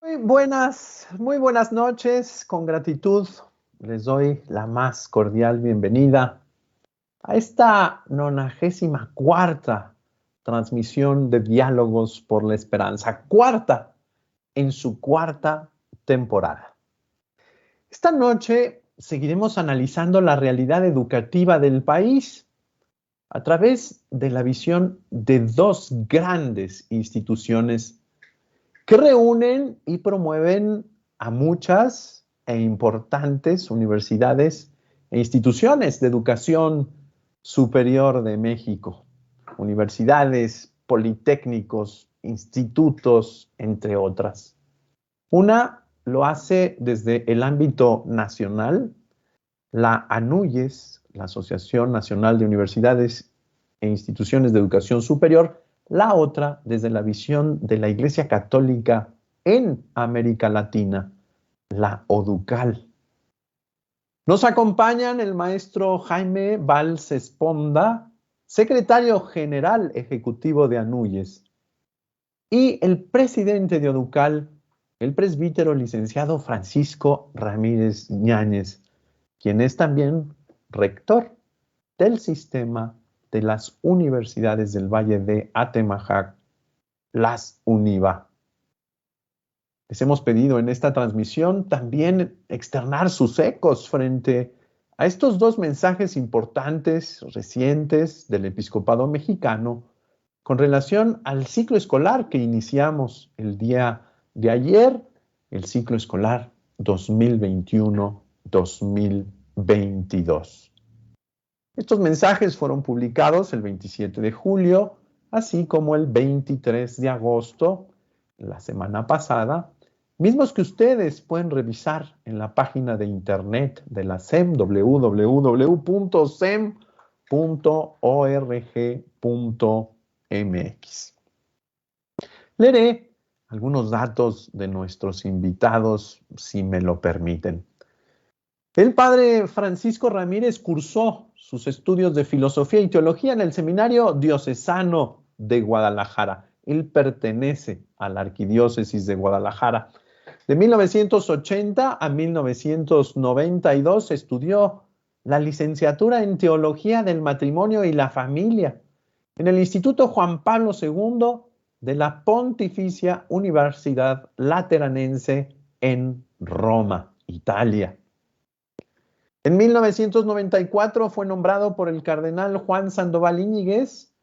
Muy buenas noches. Con gratitud les doy la más cordial bienvenida a esta 94ª transmisión de Diálogos por la Esperanza, cuarta en su cuarta temporada. Esta noche seguiremos analizando la realidad educativa del país a través de la visión de dos grandes instituciones que reúnen y promueven a muchas e importantes universidades e instituciones de educación superior de México, universidades, politécnicos, institutos, entre otras. Una lo hace desde el ámbito nacional, la ANUYES, la Asociación Nacional de Universidades e Instituciones de Educación Superior, la otra desde la visión de la Iglesia Católica en América Latina, la ODUCAL. Nos acompañan el maestro Jaime Valls Esponda, secretario general ejecutivo de ANUYES, y el presidente de ODUCAL, el presbítero licenciado Francisco Ramírez Ñáñez, quien es también rector del sistema de las universidades del Valle de Atemajac, las UNIVA. Les hemos pedido en esta transmisión también externar sus ecos frente a estos dos mensajes importantes, recientes, del episcopado mexicano con relación al ciclo escolar que iniciamos el día de ayer, el ciclo escolar 2021-2022. Estos mensajes fueron publicados el 27 de julio, así como el 23 de agosto, la semana pasada, mismos que ustedes pueden revisar en la página de internet de la SEM, www.sem.org.mx. Leeré algunos datos de nuestros invitados, si me lo permiten. El padre Francisco Ramírez cursó sus estudios de filosofía y teología en el Seminario Diocesano de Guadalajara. Él pertenece a la Arquidiócesis de Guadalajara. De 1980 a 1992 estudió la licenciatura en Teología del Matrimonio y la Familia en el Instituto Juan Pablo II de la Pontificia Universidad Lateranense en Roma, Italia. En 1994 fue nombrado por el cardenal Juan Sandoval Íñiguez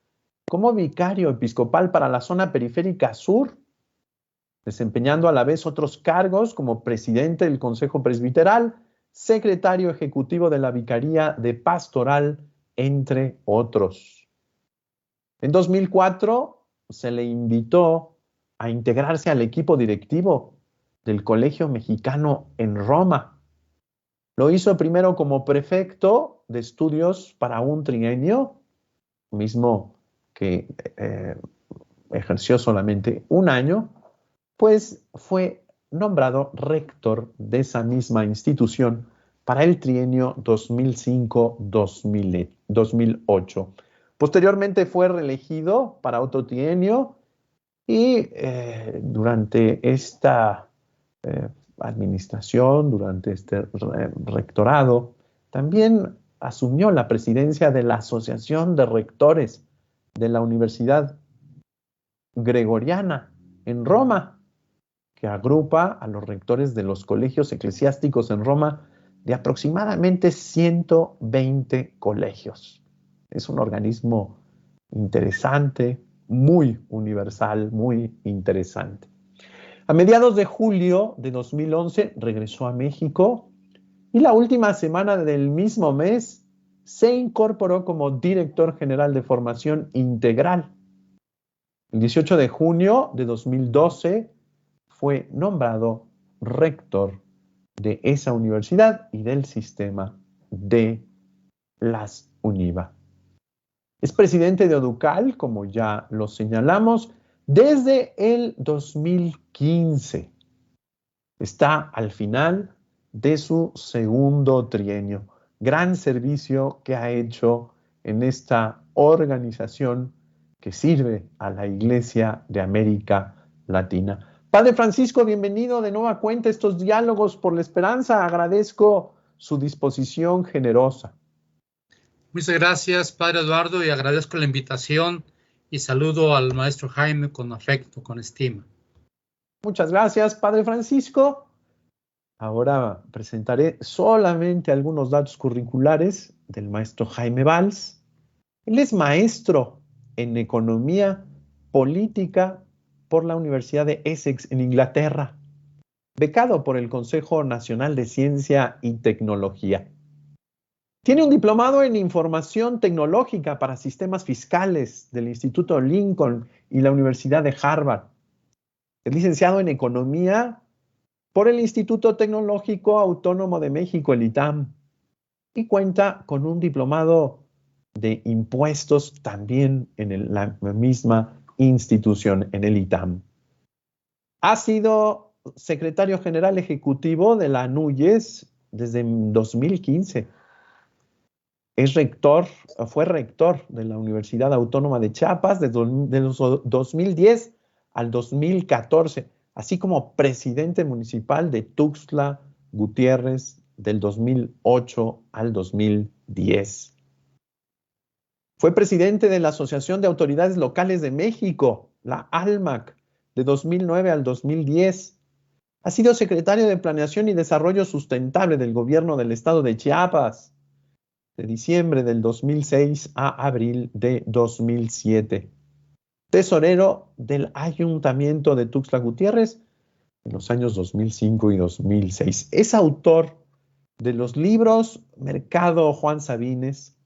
como vicario episcopal para la zona periférica sur, desempeñando a la vez otros cargos como presidente del Consejo Presbiteral, secretario ejecutivo de la Vicaría de Pastoral, entre otros. En 2004 se le invitó a integrarse al equipo directivo del Colegio Mexicano en Roma. Lo hizo primero como prefecto de estudios para un trienio, mismo que ejerció solamente un año, pues fue nombrado rector de esa misma institución para el trienio 2005-2008. Posteriormente fue reelegido para otro trienio y durante esta administración, durante este rectorado, también asumió la presidencia de la Asociación de Rectores de la Universidad Gregoriana en Roma, que agrupa a los rectores de los colegios eclesiásticos en Roma de aproximadamente 120 colegios. Es un organismo interesante, muy universal, muy interesante. A mediados de julio de 2011 regresó a México y la última semana del mismo mes se incorporó como director general de formación integral. El 18 de junio de 2012 fue nombrado rector de esa universidad y del sistema de las UNIVA. Es presidente de ODUCAL, como ya lo señalamos, desde el 2015. Está al final de su segundo trienio. Gran servicio que ha hecho en esta organización que sirve a la Iglesia de América Latina. Padre Francisco, bienvenido de nueva cuenta a estos diálogos por la esperanza. Agradezco su disposición generosa. Muchas gracias, Padre Eduardo, y agradezco la invitación y saludo al maestro Jaime con afecto, con estima. Muchas gracias, Padre Francisco. Ahora presentaré solamente algunos datos curriculares del maestro Jaime Valls. Él es maestro en economía política por la Universidad de Essex en Inglaterra, becado por el Consejo Nacional de Ciencia y Tecnología. Tiene un diplomado en información tecnológica para sistemas fiscales del Instituto Lincoln y la Universidad de Harvard. Es licenciado en economía por el Instituto Tecnológico Autónomo de México, el ITAM, y cuenta con un diplomado de impuestos también en la misma institución, en el ITAM. Ha sido secretario general ejecutivo de la NUYES desde 2015. Fue rector de la Universidad Autónoma de Chiapas de los 2010 al 2014, así como presidente municipal de Tuxtla Gutiérrez del 2008 al 2010. Fue presidente de la Asociación de Autoridades Locales de México, la ALMAC, de 2009 al 2010. Ha sido secretario de Planeación y Desarrollo Sustentable del Gobierno del Estado de Chiapas, de diciembre del 2006 a abril de 2007. Tesorero del Ayuntamiento de Tuxtla Gutiérrez en los años 2005 y 2006. Es autor de los libros Mercado Juan Sabines,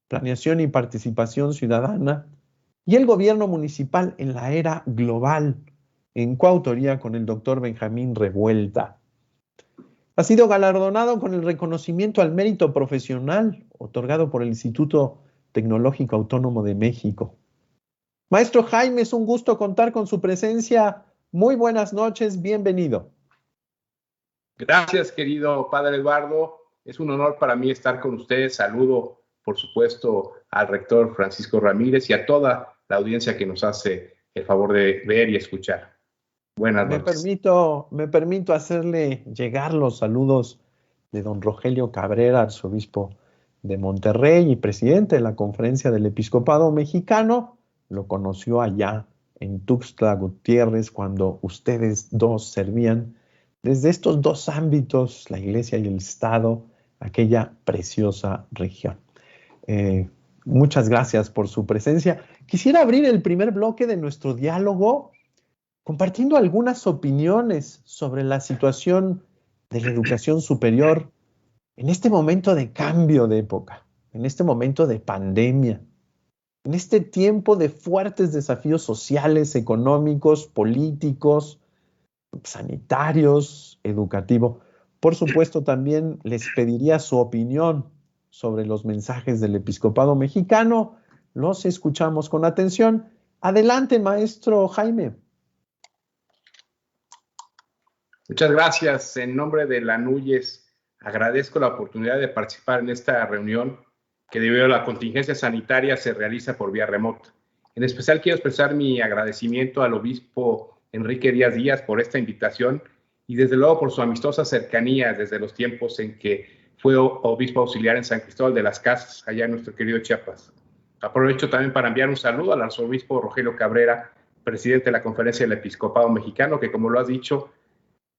Planeación y Participación Ciudadana y El Gobierno Municipal en la Era Global, en coautoría con el doctor Benjamín Revuelta. Ha sido galardonado con el reconocimiento al mérito profesional otorgado por el Instituto Tecnológico Autónomo de México. Maestro Jaime, es un gusto contar con su presencia. Muy buenas noches, bienvenido. Gracias, querido Padre Eduardo. Es un honor para mí estar con ustedes. Saludo, por supuesto, al rector Francisco Ramírez y a toda la audiencia que nos hace el favor de ver y escuchar. Buenas noches. Me permito hacerle llegar los saludos de don Rogelio Cabrera, arzobispo de Monterrey y presidente de la Conferencia del Episcopado Mexicano. Lo conoció allá en Tuxtla Gutiérrez cuando ustedes dos servían desde estos dos ámbitos, la Iglesia y el Estado, aquella preciosa región. Muchas gracias por su presencia. Quisiera abrir el primer bloque de nuestro diálogo compartiendo algunas opiniones sobre la situación de la educación superior en este momento de cambio de época, en este momento de pandemia, en este tiempo de fuertes desafíos sociales, económicos, políticos, sanitarios, educativos. Por supuesto, también les pediría su opinión sobre los mensajes del Episcopado Mexicano. Los escuchamos con atención. Adelante, maestro Jaime. Muchas gracias. En nombre de la NUYES, agradezco la oportunidad de participar en esta reunión que debido a la contingencia sanitaria se realiza por vía remota. En especial quiero expresar mi agradecimiento al obispo Enrique Díaz Díaz por esta invitación y desde luego por su amistosa cercanía desde los tiempos en que fue obispo auxiliar en San Cristóbal de las Casas, allá en nuestro querido Chiapas. Aprovecho también para enviar un saludo al arzobispo Rogelio Cabrera, presidente de la Conferencia del Episcopado Mexicano, que como lo has dicho,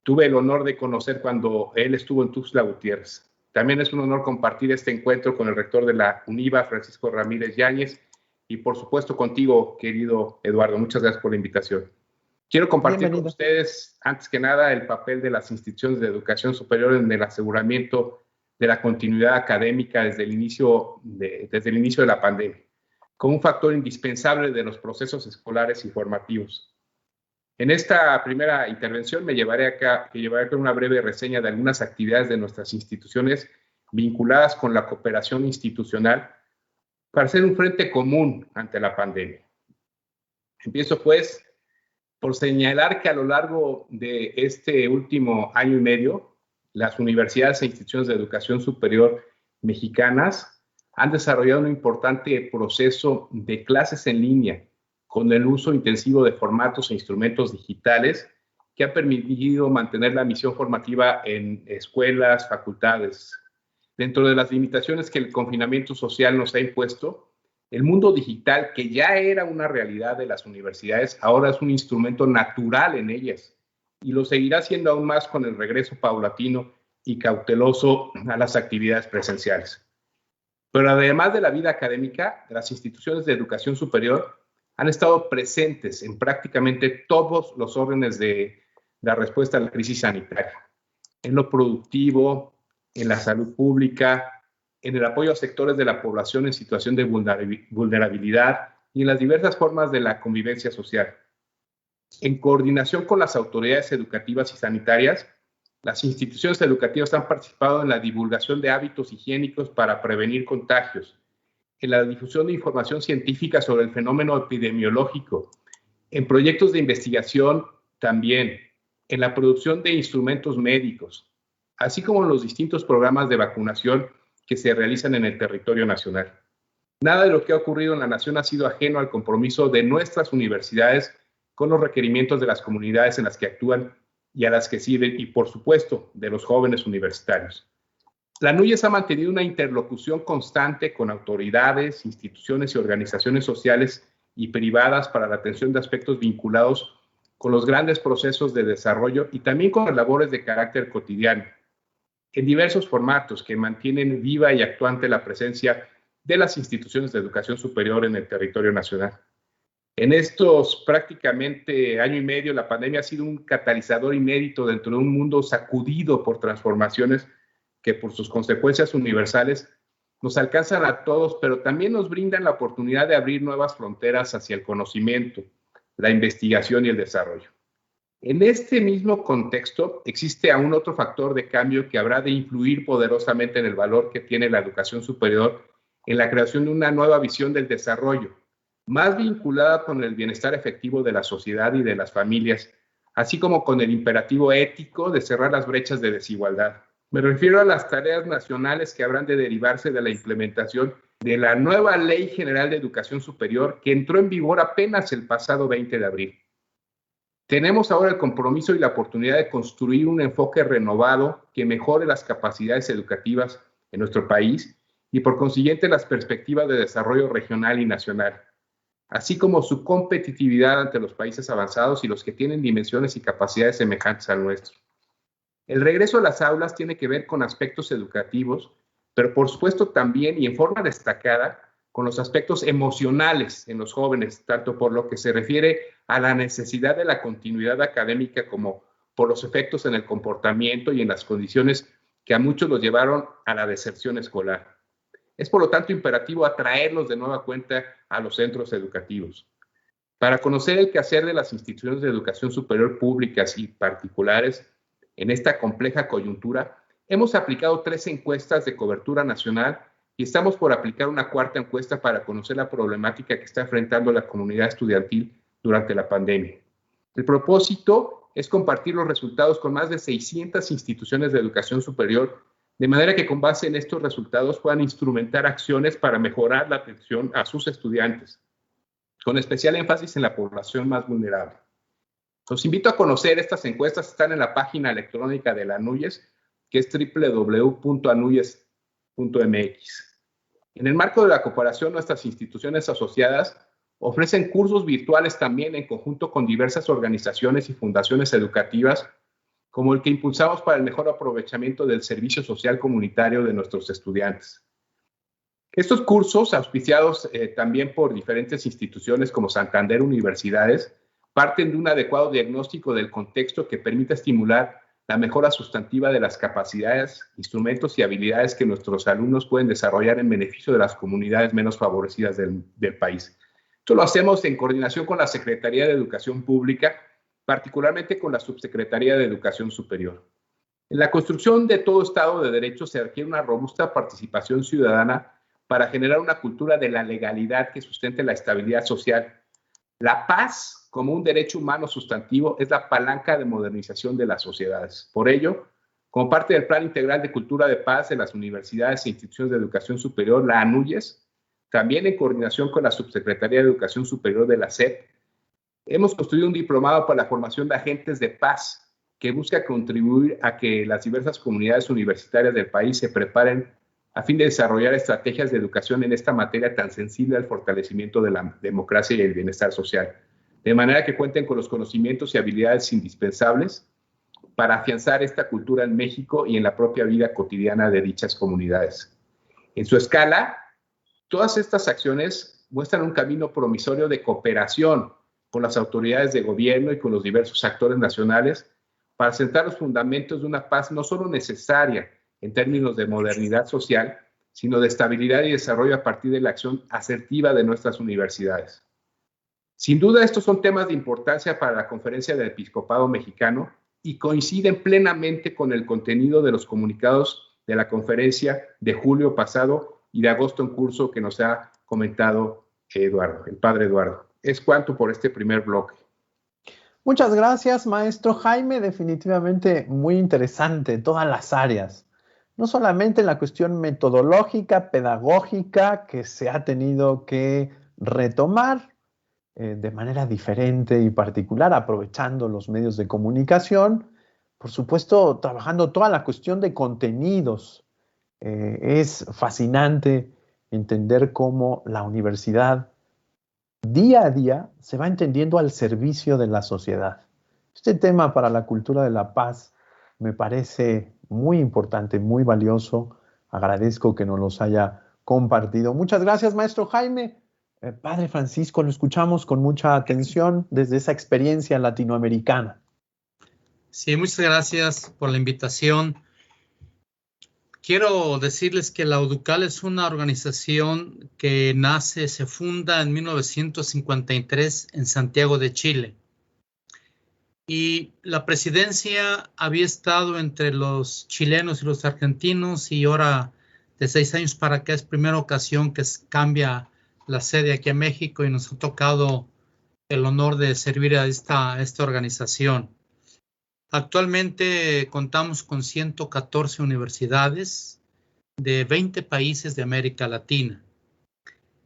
tuve el honor de conocer cuando él estuvo en Tuxtla Gutiérrez. También es un honor compartir este encuentro con el rector de la UNIVA, Francisco Ramírez Yáñez, y por supuesto contigo, querido Eduardo. Muchas gracias por la invitación. Quiero compartir con ustedes, antes que nada, el papel de las instituciones de educación superior en el aseguramiento de la continuidad académica desde el inicio de la pandemia, como un factor indispensable de los procesos escolares y formativos. En esta primera intervención me llevaré a una breve reseña de algunas actividades de nuestras instituciones vinculadas con la cooperación institucional para hacer un frente común ante la pandemia. Empiezo pues por señalar que a lo largo de este último año y medio, las universidades e instituciones de educación superior mexicanas han desarrollado un importante proceso de clases en línea con el uso intensivo de formatos e instrumentos digitales que han permitido mantener la misión formativa en escuelas, facultades. Dentro de las limitaciones que el confinamiento social nos ha impuesto, el mundo digital, que ya era una realidad de las universidades, ahora es un instrumento natural en ellas y lo seguirá siendo aún más con el regreso paulatino y cauteloso a las actividades presenciales. Pero además de la vida académica, las instituciones de educación superior han estado presentes en prácticamente todos los órdenes de la respuesta a la crisis sanitaria, en lo productivo, en la salud pública, en el apoyo a sectores de la población en situación de vulnerabilidad y en las diversas formas de la convivencia social. En coordinación con las autoridades educativas y sanitarias, las instituciones educativas han participado en la divulgación de hábitos higiénicos para prevenir contagios, en la difusión de información científica sobre el fenómeno epidemiológico, en proyectos de investigación también, en la producción de instrumentos médicos, así como en los distintos programas de vacunación que se realizan en el territorio nacional. Nada de lo que ha ocurrido en la nación ha sido ajeno al compromiso de nuestras universidades con los requerimientos de las comunidades en las que actúan y a las que sirven, y por supuesto, de los jóvenes universitarios. La NUYES ha mantenido una interlocución constante con autoridades, instituciones y organizaciones sociales y privadas para la atención de aspectos vinculados con los grandes procesos de desarrollo y también con las labores de carácter cotidiano, en diversos formatos que mantienen viva y actuante la presencia de las instituciones de educación superior en el territorio nacional. En estos prácticamente año y medio, la pandemia ha sido un catalizador inédito dentro de un mundo sacudido por transformaciones que por sus consecuencias universales nos alcanzan a todos, pero también nos brindan la oportunidad de abrir nuevas fronteras hacia el conocimiento, la investigación y el desarrollo. En este mismo contexto, existe aún otro factor de cambio que habrá de influir poderosamente en el valor que tiene la educación superior en la creación de una nueva visión del desarrollo, más vinculada con el bienestar efectivo de la sociedad y de las familias, así como con el imperativo ético de cerrar las brechas de desigualdad. Me refiero a las tareas nacionales que habrán de derivarse de la implementación de la nueva Ley General de Educación Superior que entró en vigor apenas el pasado 20 de abril. Tenemos ahora el compromiso y la oportunidad de construir un enfoque renovado que mejore las capacidades educativas en nuestro país y por consiguiente las perspectivas de desarrollo regional y nacional, así como su competitividad ante los países avanzados y los que tienen dimensiones y capacidades semejantes al nuestro. El regreso a las aulas tiene que ver con aspectos educativos, pero por supuesto también y en forma destacada con los aspectos emocionales en los jóvenes, tanto por lo que se refiere a la necesidad de la continuidad académica como por los efectos en el comportamiento y en las condiciones que a muchos los llevaron a la deserción escolar. Es por lo tanto imperativo atraerlos de nueva cuenta a los centros educativos. Para conocer el quehacer de las instituciones de educación superior públicas y particulares en esta compleja coyuntura, hemos aplicado 3 encuestas de cobertura nacional y estamos por aplicar una 4ª encuesta para conocer la problemática que está enfrentando la comunidad estudiantil durante la pandemia. El propósito es compartir los resultados con más de 600 instituciones de educación superior, de manera que con base en estos resultados puedan instrumentar acciones para mejorar la atención a sus estudiantes, con especial énfasis en la población más vulnerable. Los invito a conocer estas encuestas, están en la página electrónica de la NUYES, que es www.anuyes.mx. En el marco de la cooperación, nuestras instituciones asociadas ofrecen cursos virtuales también en conjunto con diversas organizaciones y fundaciones educativas, como el que impulsamos para el mejor aprovechamiento del servicio social comunitario de nuestros estudiantes. Estos cursos, auspiciados también por diferentes instituciones como Santander Universidades, parten de un adecuado diagnóstico del contexto que permita estimular la mejora sustantiva de las capacidades, instrumentos y habilidades que nuestros alumnos pueden desarrollar en beneficio de las comunidades menos favorecidas del país. Esto lo hacemos en coordinación con la Secretaría de Educación Pública, particularmente con la Subsecretaría de Educación Superior. En la construcción de todo Estado de Derecho se requiere una robusta participación ciudadana para generar una cultura de la legalidad que sustente la estabilidad social. La paz, como un derecho humano sustantivo, es la palanca de modernización de las sociedades. Por ello, como parte del Plan Integral de Cultura de Paz de las universidades e instituciones de educación superior, la ANUYES, también en coordinación con la Subsecretaría de Educación Superior de la SEP, Hemos construido un diplomado para la formación de agentes de paz que busca contribuir a que las diversas comunidades universitarias del país se preparen a fin de desarrollar estrategias de educación en esta materia tan sensible al fortalecimiento de la democracia y el bienestar social, de manera que cuenten con los conocimientos y habilidades indispensables para afianzar esta cultura en México y en la propia vida cotidiana de dichas comunidades. En su escala, todas estas acciones muestran un camino promisorio de cooperación con las autoridades de gobierno y con los diversos actores nacionales para sentar los fundamentos de una paz no solo necesaria en términos de modernidad social, sino de estabilidad y desarrollo a partir de la acción asertiva de nuestras universidades. Sin duda, estos son temas de importancia para la Conferencia del Episcopado Mexicano y coinciden plenamente con el contenido de los comunicados de la conferencia de julio pasado y de agosto en curso que nos ha comentado Eduardo, el padre Eduardo. Es cuanto por este primer bloque. Muchas gracias, maestro Jaime. Definitivamente muy interesante todas las áreas. No solamente la cuestión metodológica, pedagógica, que se ha tenido que retomar de manera diferente y particular, aprovechando los medios de comunicación. Por supuesto, trabajando toda la cuestión de contenidos. Es fascinante entender cómo la universidad día a día se va entendiendo al servicio de la sociedad. Este tema para la cultura de la paz me parece muy importante, muy valioso. Agradezco que nos los haya compartido. Muchas gracias, maestro Jaime. Padre Francisco, lo escuchamos con mucha atención desde esa experiencia latinoamericana. Sí, muchas gracias por la invitación. Quiero decirles que la UDUCAL es una organización que se funda en 1953 en Santiago de Chile. Y la presidencia había estado entre los chilenos y los argentinos, y ahora de 6 años para acá es primera ocasión que cambia la sede aquí a México y nos ha tocado el honor de servir a esta organización. Actualmente contamos con 114 universidades de 20 países de América Latina.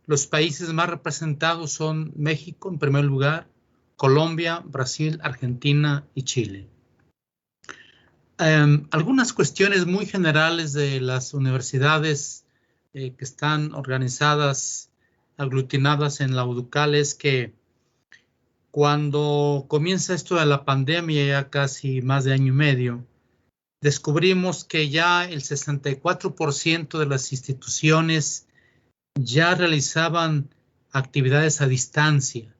Los países más representados son México en primer lugar, Colombia, Brasil, Argentina y Chile. Algunas cuestiones muy generales de las universidades que están organizadas, aglutinadas en la UDUCAL es que cuando comienza esto de la pandemia, ya casi más de año y medio, descubrimos que ya el 64% de las instituciones ya realizaban actividades a distancia.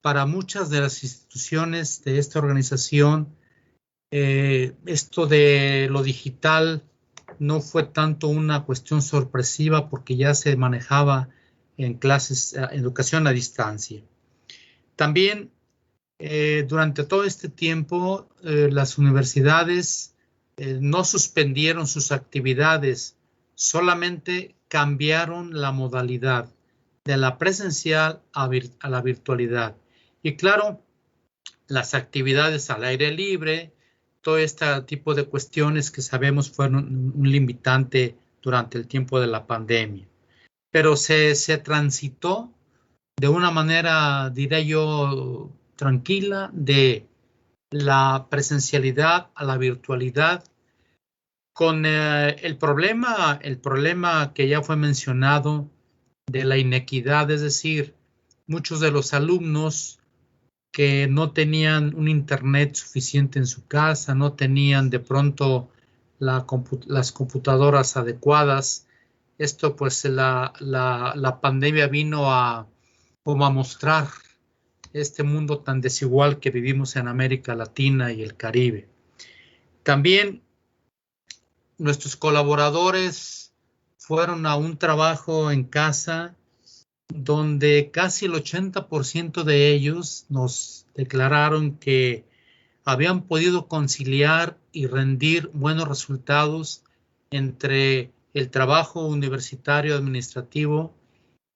Para muchas de las instituciones de esta organización, esto de lo digital no fue tanto una cuestión sorpresiva porque ya se manejaba en clases, educación a distancia. También durante todo este tiempo las universidades no suspendieron sus actividades, solamente cambiaron la modalidad de la presencial a la virtualidad. Y claro, las actividades al aire libre, todo este tipo de cuestiones que sabemos fueron un limitante durante el tiempo de la pandemia. Pero se transitó de una manera, diría yo, tranquila, de la presencialidad a la virtualidad, con el problema que ya fue mencionado de la inequidad, es decir, muchos de los alumnos que no tenían un internet suficiente en su casa, no tenían de pronto las computadoras adecuadas. Esto pues la pandemia vino a mostrar este mundo tan desigual que vivimos en América Latina y el Caribe. También nuestros colaboradores fueron a un trabajo en casa donde casi el 80% de ellos nos declararon que habían podido conciliar y rendir buenos resultados entre el trabajo universitario administrativo,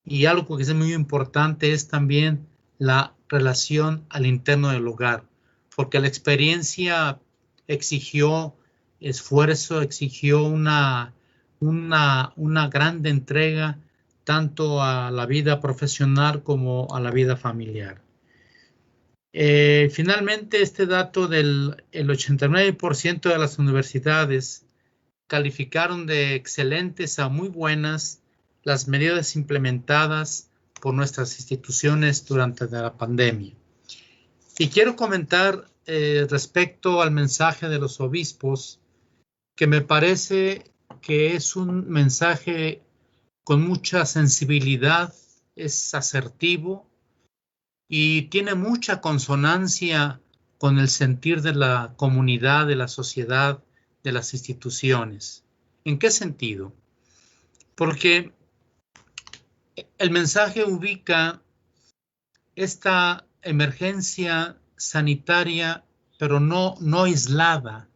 y algo que es muy importante es también la relación al interno del hogar, porque la experiencia exigió esfuerzo, exigió una grande entrega tanto a la vida profesional como a la vida familiar. Finalmente, este dato del el 89% de las universidades calificaron de excelentes a muy buenas las medidas implementadas por nuestras instituciones durante la pandemia. Y quiero comentar respecto al mensaje de los obispos, que me parece que es un mensaje con mucha sensibilidad, es asertivo y tiene mucha consonancia con el sentir de la comunidad, de la sociedad, de las instituciones. ¿En qué sentido? Porque el mensaje ubica esta emergencia sanitaria, pero no aislada,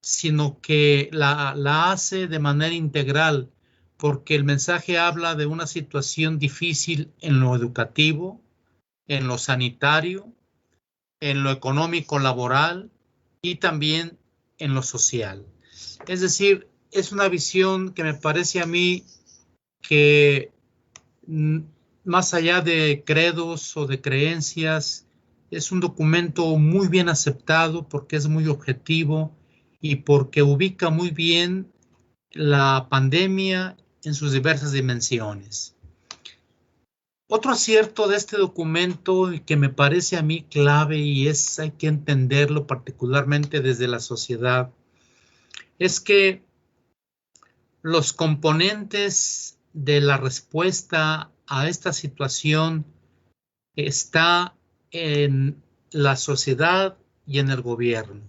sino que la hace de manera integral, porque el mensaje habla de una situación difícil en lo educativo, en lo sanitario, en lo económico laboral y también en lo social. Es decir, es una visión que me parece a mí que más allá de credos o de creencias, es un documento muy bien aceptado porque es muy objetivo y porque ubica muy bien la pandemia en sus diversas dimensiones. Otro acierto de este documento y que me parece a mí clave y hay que entenderlo particularmente desde la sociedad, es que los componentes de la respuesta a esta situación está en la sociedad y en el gobierno.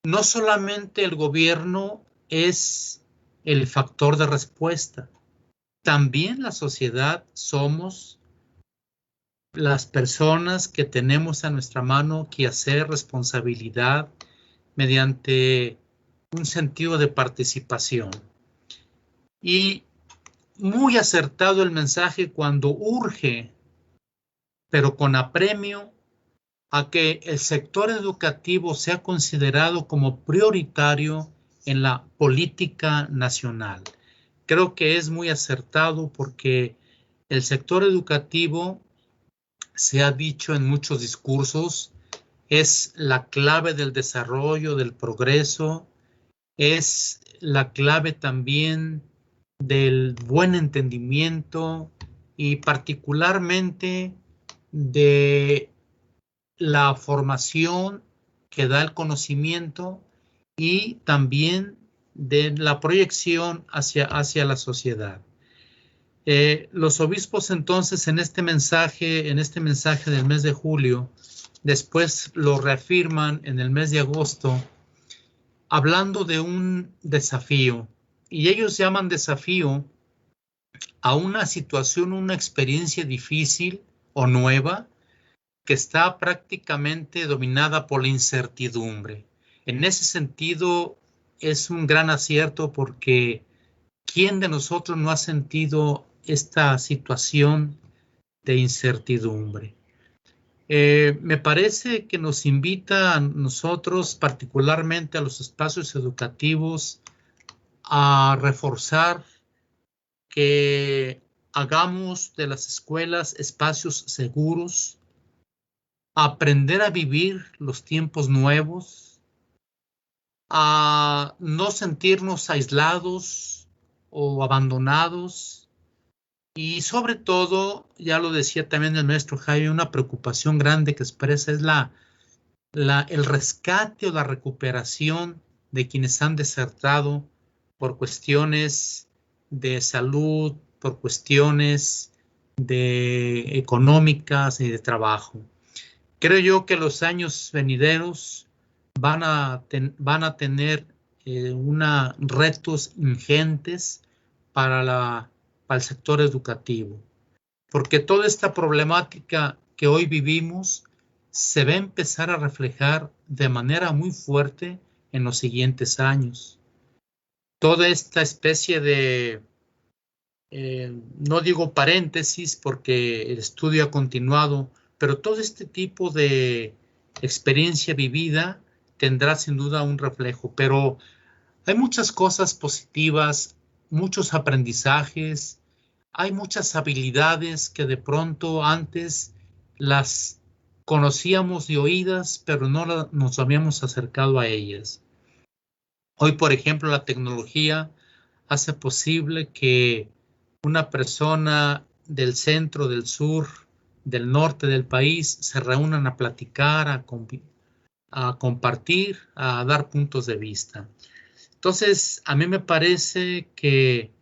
No solamente el gobierno es el factor de respuesta, también la sociedad somos las personas que tenemos a nuestra mano que hacer responsabilidad mediante un sentido de participación. Y muy acertado el mensaje cuando urge, pero con apremio, a que el sector educativo sea considerado como prioritario en la política nacional. Creo que es muy acertado porque el sector educativo, se ha dicho en muchos discursos, es la clave del desarrollo, del progreso, es la clave también del buen entendimiento y particularmente de la formación que da el conocimiento y también de la proyección hacia la sociedad. Los obispos entonces en este mensaje del mes de julio, después lo reafirman en el mes de agosto, hablando de un desafío, y ellos llaman desafío a una situación, una experiencia difícil o nueva que está prácticamente dominada por la incertidumbre. En ese sentido es un gran acierto porque ¿quién de nosotros no ha sentido esta situación de incertidumbre? Me parece que nos invita a nosotros, particularmente a los espacios educativos, a reforzar que hagamos de las escuelas espacios seguros, a aprender a vivir los tiempos nuevos, a no sentirnos aislados o abandonados y sobre todo, ya lo decía también el maestro Jaime, una preocupación grande que expresa es el rescate o la recuperación de quienes han desertado por cuestiones de salud, por cuestiones económicas y de trabajo. Creo yo que los años venideros van a tener retos ingentes para el sector educativo, porque toda esta problemática que hoy vivimos se va a empezar a reflejar de manera muy fuerte en los siguientes años. Toda esta especie de, no digo paréntesis porque el estudio ha continuado, pero todo este tipo de experiencia vivida tendrá sin duda un reflejo. Pero hay muchas cosas positivas, muchos aprendizajes, hay muchas habilidades que de pronto antes las conocíamos de oídas, pero no nos habíamos acercado a ellas. Hoy, por ejemplo, la tecnología hace posible que una persona del centro, del sur, del norte del país se reúnan a platicar, a compartir, a dar puntos de vista. Entonces, a mí me parece que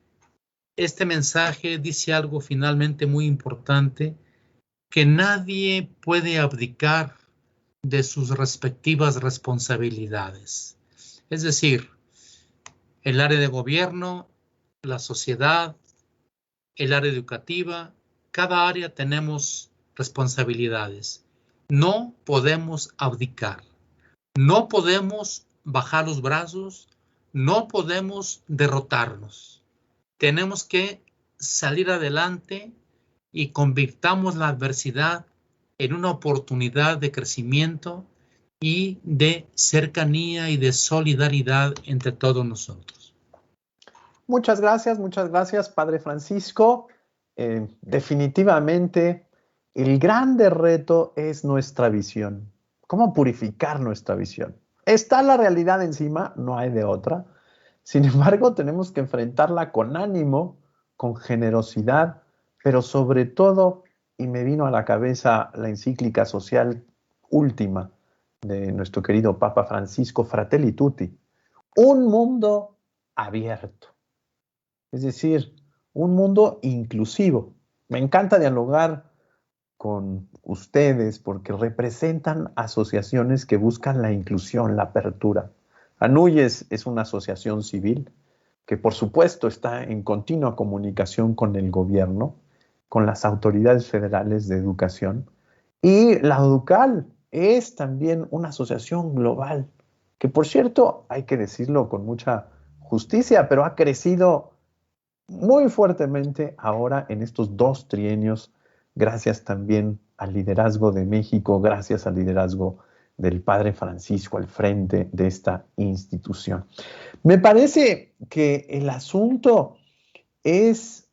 este mensaje dice algo finalmente muy importante, que nadie puede abdicar de sus respectivas responsabilidades. Es decir, el área de gobierno, la sociedad, el área educativa, cada área tenemos responsabilidades. No podemos abdicar, no podemos bajar los brazos, no podemos derrotarnos. Tenemos que salir adelante y convirtamos la adversidad en una oportunidad de crecimiento y de cercanía y de solidaridad entre todos nosotros. Muchas gracias, Padre Francisco. Definitivamente, el grande reto es nuestra visión. ¿Cómo purificar nuestra visión? Está la realidad encima, no hay de otra. Sin embargo, tenemos que enfrentarla con ánimo, con generosidad, pero sobre todo, y me vino a la cabeza la encíclica social última de nuestro querido Papa Francisco, Fratelli Tutti, un mundo abierto. Es decir, un mundo inclusivo. Me encanta dialogar con ustedes porque representan asociaciones que buscan la inclusión, la apertura. ANUYES es una asociación civil que por supuesto está en continua comunicación con el gobierno, con las autoridades federales de educación, y la UDUCAL es también una asociación global que, por cierto, hay que decirlo con mucha justicia, pero ha crecido muy fuertemente ahora en estos 2 trienios, gracias también al liderazgo de México, gracias al liderazgo del Padre Francisco al frente de esta institución. Me parece que el asunto es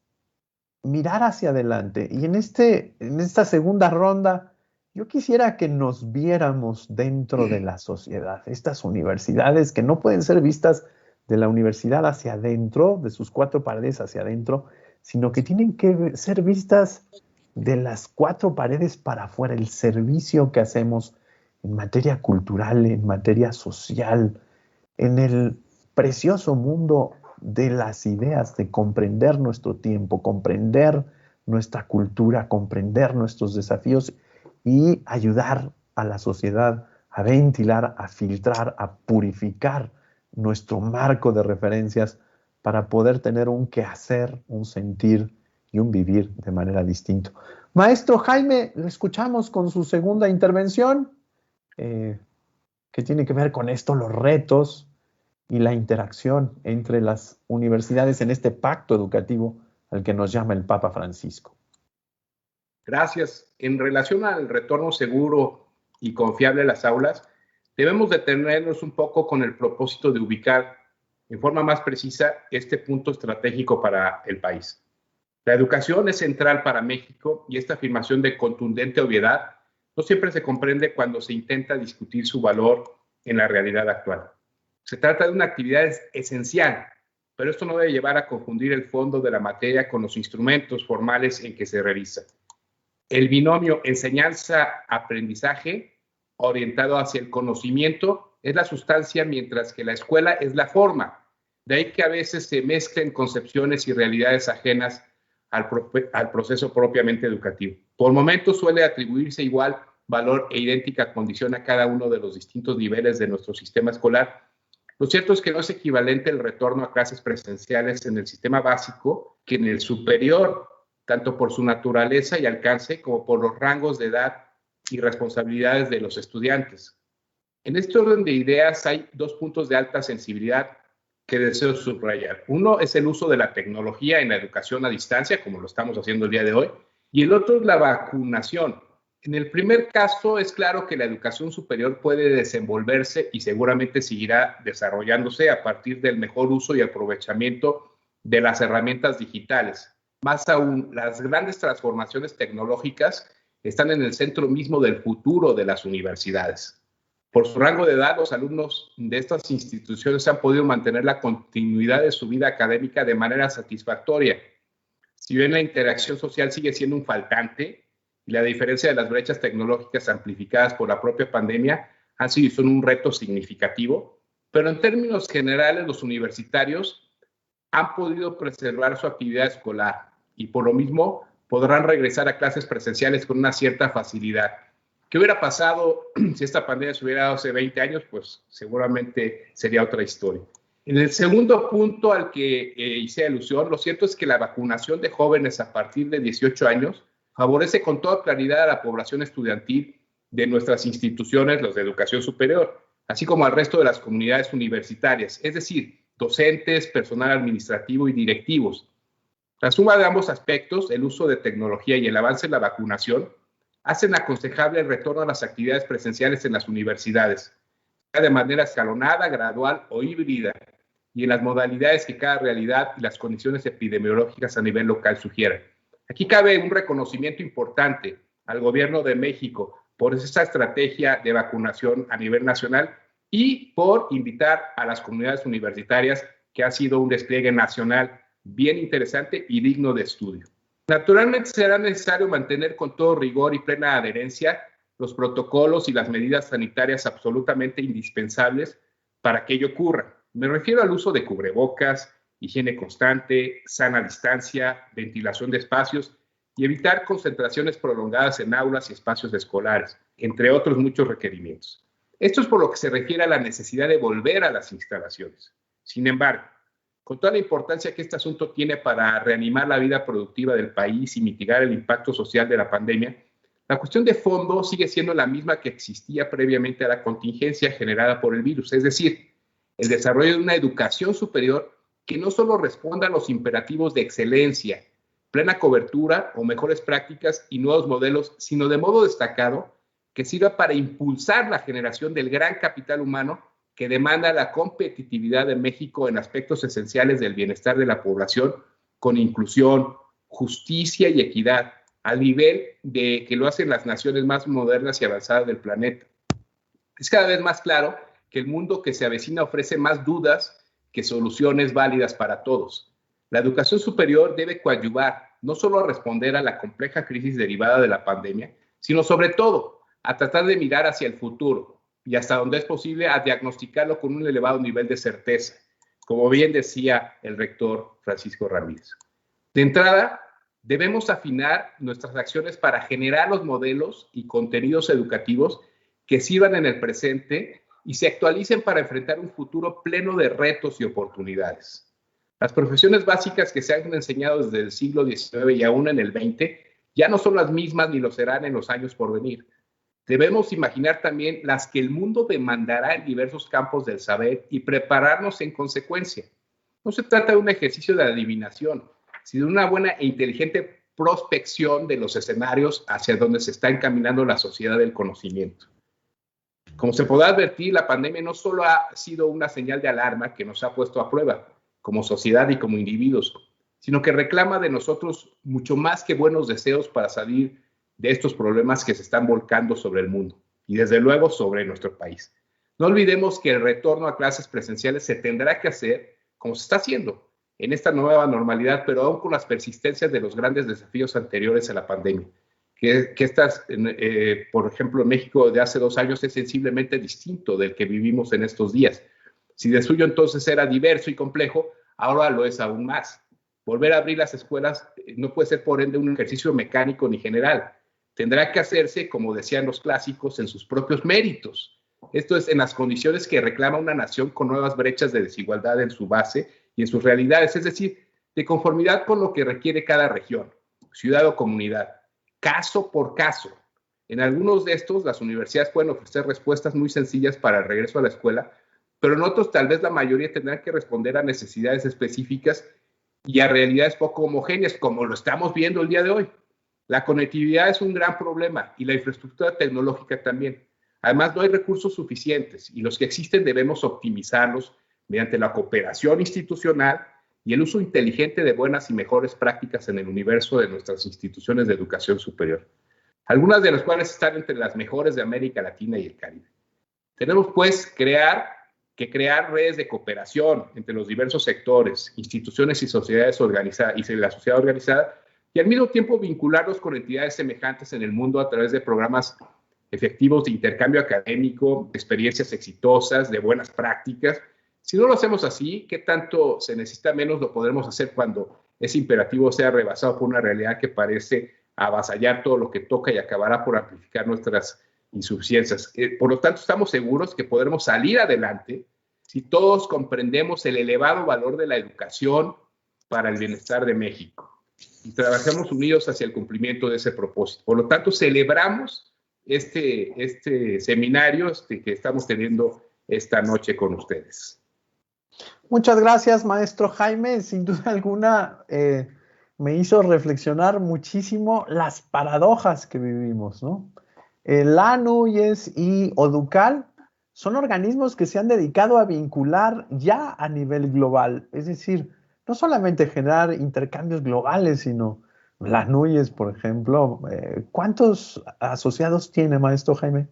mirar hacia adelante y en esta segunda ronda yo quisiera que nos viéramos dentro de la sociedad, estas universidades que no pueden ser vistas de la universidad hacia adentro, de sus 4 paredes hacia adentro, sino que tienen que ser vistas de las 4 paredes para afuera, el servicio que hacemos en materia cultural, en materia social, en el precioso mundo de las ideas, de comprender nuestro tiempo, comprender nuestra cultura, comprender nuestros desafíos y ayudar a la sociedad a ventilar, a filtrar, a purificar nuestro marco de referencias para poder tener un quehacer, un sentir y un vivir de manera distinta. Maestro Jaime, le escuchamos con su segunda intervención, que tiene que ver con esto, los retos y la interacción entre las universidades en este pacto educativo al que nos llama el Papa Francisco. Gracias. En relación al retorno seguro y confiable a las aulas, debemos detenernos un poco con el propósito de ubicar en forma más precisa este punto estratégico para el país. La educación es central para México y esta afirmación de contundente obviedad no siempre se comprende cuando se intenta discutir su valor en la realidad actual. Se trata de una actividad esencial, pero esto no debe llevar a confundir el fondo de la materia con los instrumentos formales en que se realiza. El binomio enseñanza-aprendizaje orientado hacia el conocimiento es la sustancia, mientras que la escuela es la forma. De ahí que a veces se mezclen concepciones y realidades ajenas al proceso propiamente educativo. Por momentos suele atribuirse igual valor e idéntica condición a cada uno de los distintos niveles de nuestro sistema escolar. Lo cierto es que no es equivalente el retorno a clases presenciales en el sistema básico que en el superior, tanto por su naturaleza y alcance como por los rangos de edad y responsabilidades de los estudiantes. En este orden de ideas hay 2 puntos de alta sensibilidad que deseo subrayar. Uno es el uso de la tecnología en la educación a distancia, como lo estamos haciendo el día de hoy, y el otro es la vacunación. En el primer caso, es claro que la educación superior puede desenvolverse y seguramente seguirá desarrollándose a partir del mejor uso y aprovechamiento de las herramientas digitales. Más aún, las grandes transformaciones tecnológicas están en el centro mismo del futuro de las universidades. Por su rango de edad, los alumnos de estas instituciones han podido mantener la continuidad de su vida académica de manera satisfactoria. Si bien la interacción social sigue siendo un faltante, y la diferencia de las brechas tecnológicas amplificadas por la propia pandemia han sido y son un reto significativo, pero en términos generales los universitarios han podido preservar su actividad escolar y por lo mismo podrán regresar a clases presenciales con una cierta facilidad. ¿Qué hubiera pasado si esta pandemia se hubiera dado hace 20 años? Pues seguramente sería otra historia. En el segundo punto al que hice alusión, lo cierto es que la vacunación de jóvenes a partir de 18 años favorece con toda claridad a la población estudiantil de nuestras instituciones, los de educación superior, así como al resto de las comunidades universitarias, es decir, docentes, personal administrativo y directivos. La suma de ambos aspectos, el uso de tecnología y el avance en la vacunación, hacen aconsejable el retorno a las actividades presenciales en las universidades, sea de manera escalonada, gradual o híbrida, y en las modalidades que cada realidad y las condiciones epidemiológicas a nivel local sugieran. Aquí cabe un reconocimiento importante al Gobierno de México por esa estrategia de vacunación a nivel nacional y por invitar a las comunidades universitarias, que ha sido un despliegue nacional bien interesante y digno de estudio. Naturalmente será necesario mantener con todo rigor y plena adherencia los protocolos y las medidas sanitarias absolutamente indispensables para que ello ocurra. Me refiero al uso de cubrebocas, higiene constante, sana distancia, ventilación de espacios y evitar concentraciones prolongadas en aulas y espacios escolares, entre otros muchos requerimientos. Esto es por lo que se refiere a la necesidad de volver a las instalaciones. Sin embargo, con toda la importancia que este asunto tiene para reanimar la vida productiva del país y mitigar el impacto social de la pandemia, la cuestión de fondo sigue siendo la misma que existía previamente a la contingencia generada por el virus, es decir, el desarrollo de una educación superior que no solo responda a los imperativos de excelencia, plena cobertura o mejores prácticas y nuevos modelos, sino de modo destacado que sirva para impulsar la generación del gran capital humano que demanda la competitividad de México en aspectos esenciales del bienestar de la población, con inclusión, justicia y equidad, al nivel de que lo hacen las naciones más modernas y avanzadas del planeta. Es cada vez más claro que el mundo que se avecina ofrece más dudas que soluciones válidas para todos. La educación superior debe coadyuvar no solo a responder a la compleja crisis derivada de la pandemia, sino sobre todo a tratar de mirar hacia el futuro y hasta donde es posible a diagnosticarlo con un elevado nivel de certeza, como bien decía el rector Francisco Ramírez. De entrada, debemos afinar nuestras acciones para generar los modelos y contenidos educativos que sirvan en el presente y se actualicen para enfrentar un futuro pleno de retos y oportunidades. Las profesiones básicas que se han enseñado desde el siglo XIX y aún en el XX ya no son las mismas ni lo serán en los años por venir. Debemos imaginar también las que el mundo demandará en diversos campos del saber y prepararnos en consecuencia. No se trata de un ejercicio de adivinación, sino de una buena e inteligente prospección de los escenarios hacia donde se está encaminando la sociedad del conocimiento. Como se podrá advertir, la pandemia no solo ha sido una señal de alarma que nos ha puesto a prueba como sociedad y como individuos, sino que reclama de nosotros mucho más que buenos deseos para salir de estos problemas que se están volcando sobre el mundo y desde luego sobre nuestro país. No olvidemos que el retorno a clases presenciales se tendrá que hacer como se está haciendo en esta nueva normalidad, pero aún con las persistencias de los grandes desafíos anteriores a la pandemia. Que estas, por ejemplo, en México de hace 2 años es sensiblemente distinto del que vivimos en estos días. Si de suyo entonces era diverso y complejo, ahora lo es aún más. Volver a abrir las escuelas no puede ser por ende un ejercicio mecánico ni general. Tendrá que hacerse, como decían los clásicos, en sus propios méritos. Esto es, en las condiciones que reclama una nación con nuevas brechas de desigualdad en su base y en sus realidades, es decir, de conformidad con lo que requiere cada región, ciudad o comunidad, caso por caso. En algunos de estos, las universidades pueden ofrecer respuestas muy sencillas para el regreso a la escuela, pero en otros tal vez la mayoría tendrán que responder a necesidades específicas y a realidades poco homogéneas, como lo estamos viendo el día de hoy. La conectividad es un gran problema y la infraestructura tecnológica también. Además, no hay recursos suficientes y los que existen debemos optimizarlos mediante la cooperación institucional y el uso inteligente de buenas y mejores prácticas en el universo de nuestras instituciones de educación superior. algunas de las cuales están entre las mejores de América Latina y el Caribe. Tenemos pues que crear redes de cooperación entre los diversos sectores, instituciones y sociedades organizadas y la sociedad organizada, y al mismo tiempo vincularlos con entidades semejantes en el mundo a través de programas efectivos de intercambio académico, de experiencias exitosas, de buenas prácticas. Si no lo hacemos así, ¿qué tanto se necesita menos lo podremos hacer cuando ese imperativo sea rebasado por una realidad que parece avasallar todo lo que toca y acabará por amplificar nuestras insuficiencias? Por lo tanto, estamos seguros que podremos salir adelante si todos comprendemos el elevado valor de la educación para el bienestar de México y trabajamos unidos hacia el cumplimiento de ese propósito. Por lo tanto, celebramos este seminario que estamos teniendo esta noche con ustedes. Muchas gracias, maestro Jaime. Sin duda alguna, me hizo reflexionar muchísimo las paradojas que vivimos, ¿no? La NUYES y ODUCAL son organismos que se han dedicado a vincular ya a nivel global, es decir, no solamente generar intercambios globales, sino la NUYES, por ejemplo. ¿Cuántos asociados tiene, maestro Jaime?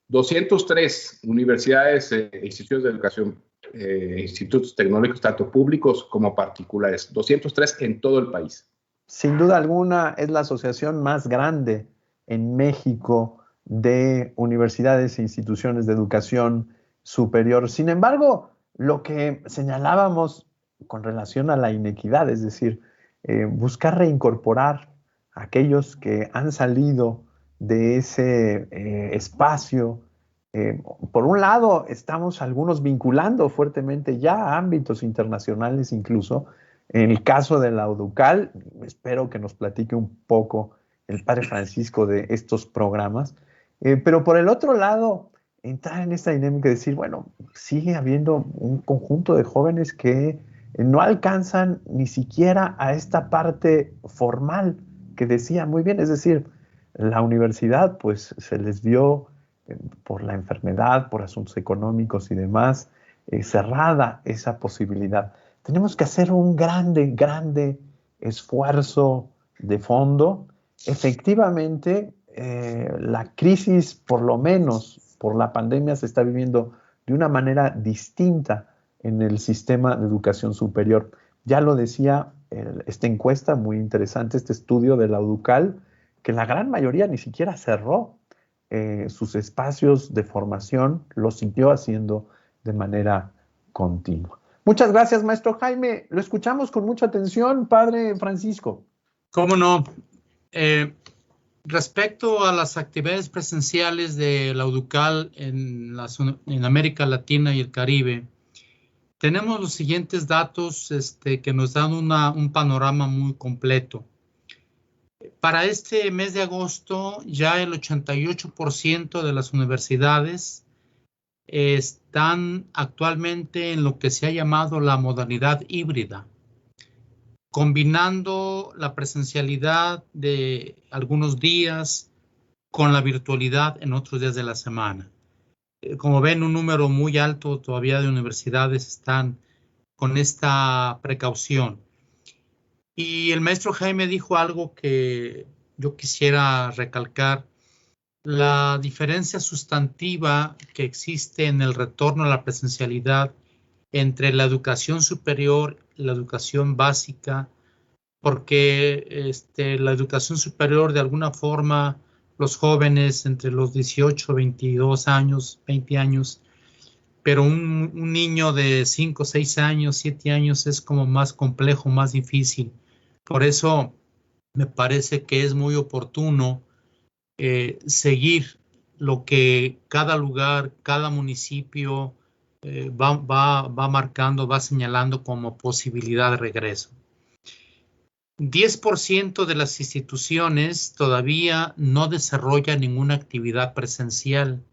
203 universidades e institutos de educación, institutos tecnológicos, tanto públicos como particulares, 203 en todo el país. Sin duda alguna es la asociación más grande en México de universidades e instituciones de educación superior. Sin embargo, lo que señalábamos con relación a la inequidad, es decir, buscar reincorporar a aquellos que han salido de ese espacio. Por un lado, estamos algunos vinculando fuertemente ya a ámbitos internacionales incluso. En el caso de la ODUCAL, espero que nos platique un poco el padre Francisco de estos programas. Pero por el otro lado, entrar en esta dinámica de decir, bueno, sigue habiendo un conjunto de jóvenes que no alcanzan ni siquiera a esta parte formal que decía muy bien, es decir, la universidad pues se les dio por la enfermedad, por asuntos económicos y demás, cerrada esa posibilidad. Tenemos que hacer un grande esfuerzo de fondo. Efectivamente, la crisis, por lo menos por la pandemia, se está viviendo de una manera distinta en el sistema de educación superior. Ya lo decía esta encuesta muy interesante, este estudio de la ODUCAL, que la gran mayoría ni siquiera cerró sus espacios de formación, lo siguió haciendo de manera continua. Muchas gracias, maestro Jaime. Lo escuchamos con mucha atención, padre Francisco. ¿Cómo no? Respecto a las actividades presenciales de la ODUCAL en América Latina y el Caribe, tenemos los siguientes datos que nos dan un panorama muy completo. Para este mes de agosto, ya el 88% de las universidades están actualmente en lo que se ha llamado la modalidad híbrida, combinando la presencialidad de algunos días con la virtualidad en otros días de la semana. Como ven, un número muy alto todavía de universidades están con esta precaución. Y el maestro Jaime dijo algo que yo quisiera recalcar: la diferencia sustantiva que existe en el retorno a la presencialidad entre la educación superior y la educación básica, porque la educación superior, de alguna forma, los jóvenes entre los 18, 22 años, 20 años, pero un niño de 5, 6 años, 7 años es como más complejo, más difícil. Por eso me parece que es muy oportuno seguir lo que cada lugar, cada municipio va marcando, va señalando como posibilidad de regreso. 10% de las instituciones todavía no desarrollan ninguna actividad presencial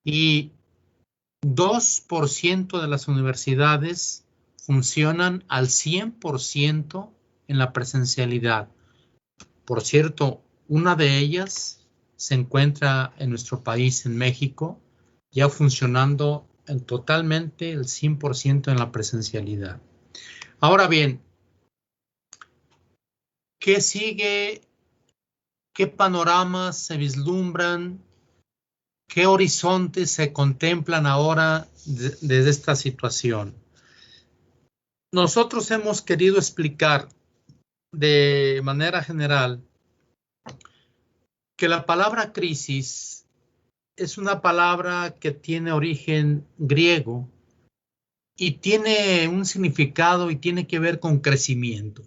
y 2% de las universidades funcionan al 100% en la presencialidad. Por cierto, una de ellas se encuentra en nuestro país, en México, ya funcionando totalmente el 100% en la presencialidad. Ahora bien, ¿qué sigue qué panoramas se vislumbran, qué horizontes se contemplan ahora desde esta situación. Nosotros hemos querido explicar de manera general que la palabra crisis es una palabra que tiene origen griego y tiene un significado y tiene que ver con crecimiento.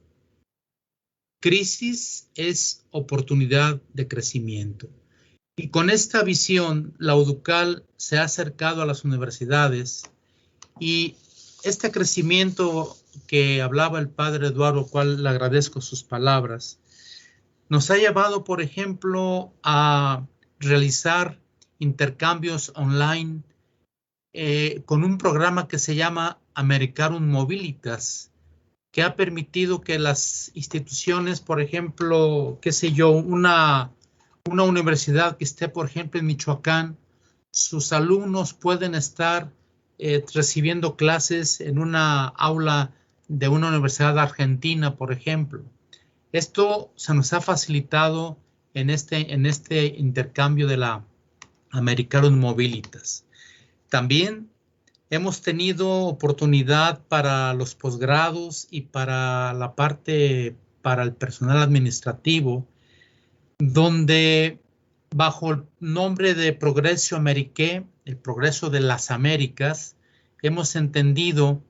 Crisis es oportunidad de crecimiento. Y con esta visión, la UDUCAL se ha acercado a las universidades y este crecimiento que hablaba el padre Eduardo, cual le agradezco sus palabras, nos ha llevado, por ejemplo, a realizar intercambios online con un programa que se llama Americarum Mobilitas, que ha permitido que las instituciones, por ejemplo, qué sé yo, una universidad que esté, por ejemplo, en Michoacán, sus alumnos pueden estar recibiendo clases en una aula de una universidad argentina, por ejemplo. Esto se nos ha facilitado en este intercambio de la Americarum Mobilitas. También hemos tenido oportunidad para los posgrados y para la parte, para el personal administrativo, donde bajo el nombre de Progreso Ameriqué, el progreso de las Américas, hemos entendido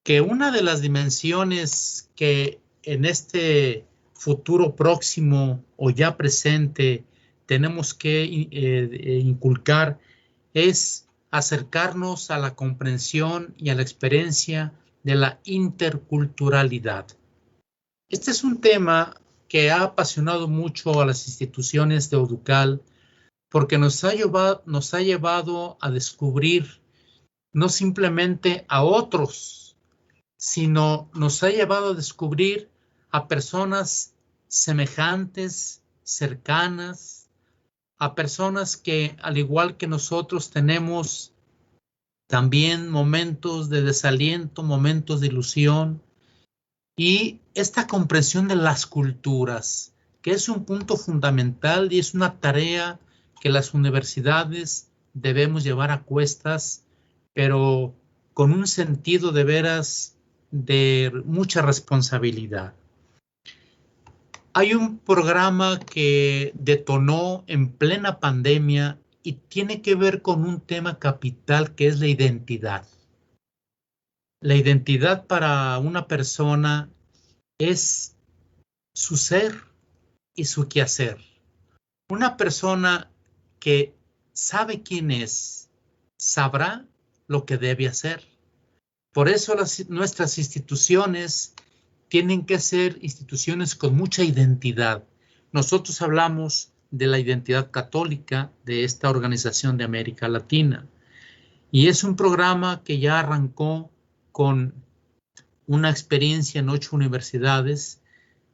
que una de las dimensiones que en este futuro próximo o ya presente tenemos que inculcar es acercarnos a la comprensión y a la experiencia de la interculturalidad. Este es un tema que ha apasionado mucho a las instituciones de UDUCAL porque nos ha llevado a descubrir no simplemente a otros, sino nos ha llevado a descubrir a personas semejantes, cercanas, a personas que al igual que nosotros tenemos también momentos de desaliento, momentos de ilusión, y esta comprensión de las culturas, que es un punto fundamental y es una tarea que las universidades debemos llevar a cuestas, pero con un sentido de veras de mucha responsabilidad. Hay un programa que detonó en plena pandemia y tiene que ver con un tema capital que es la identidad. La identidad para una persona es su ser y su quehacer. Una persona que sabe quién es, sabrá lo que debe hacer. Por eso nuestras instituciones tienen que ser instituciones con mucha identidad. Nosotros hablamos de la identidad católica de esta organización de América Latina. Y es un programa que ya arrancó con una experiencia en 8 universidades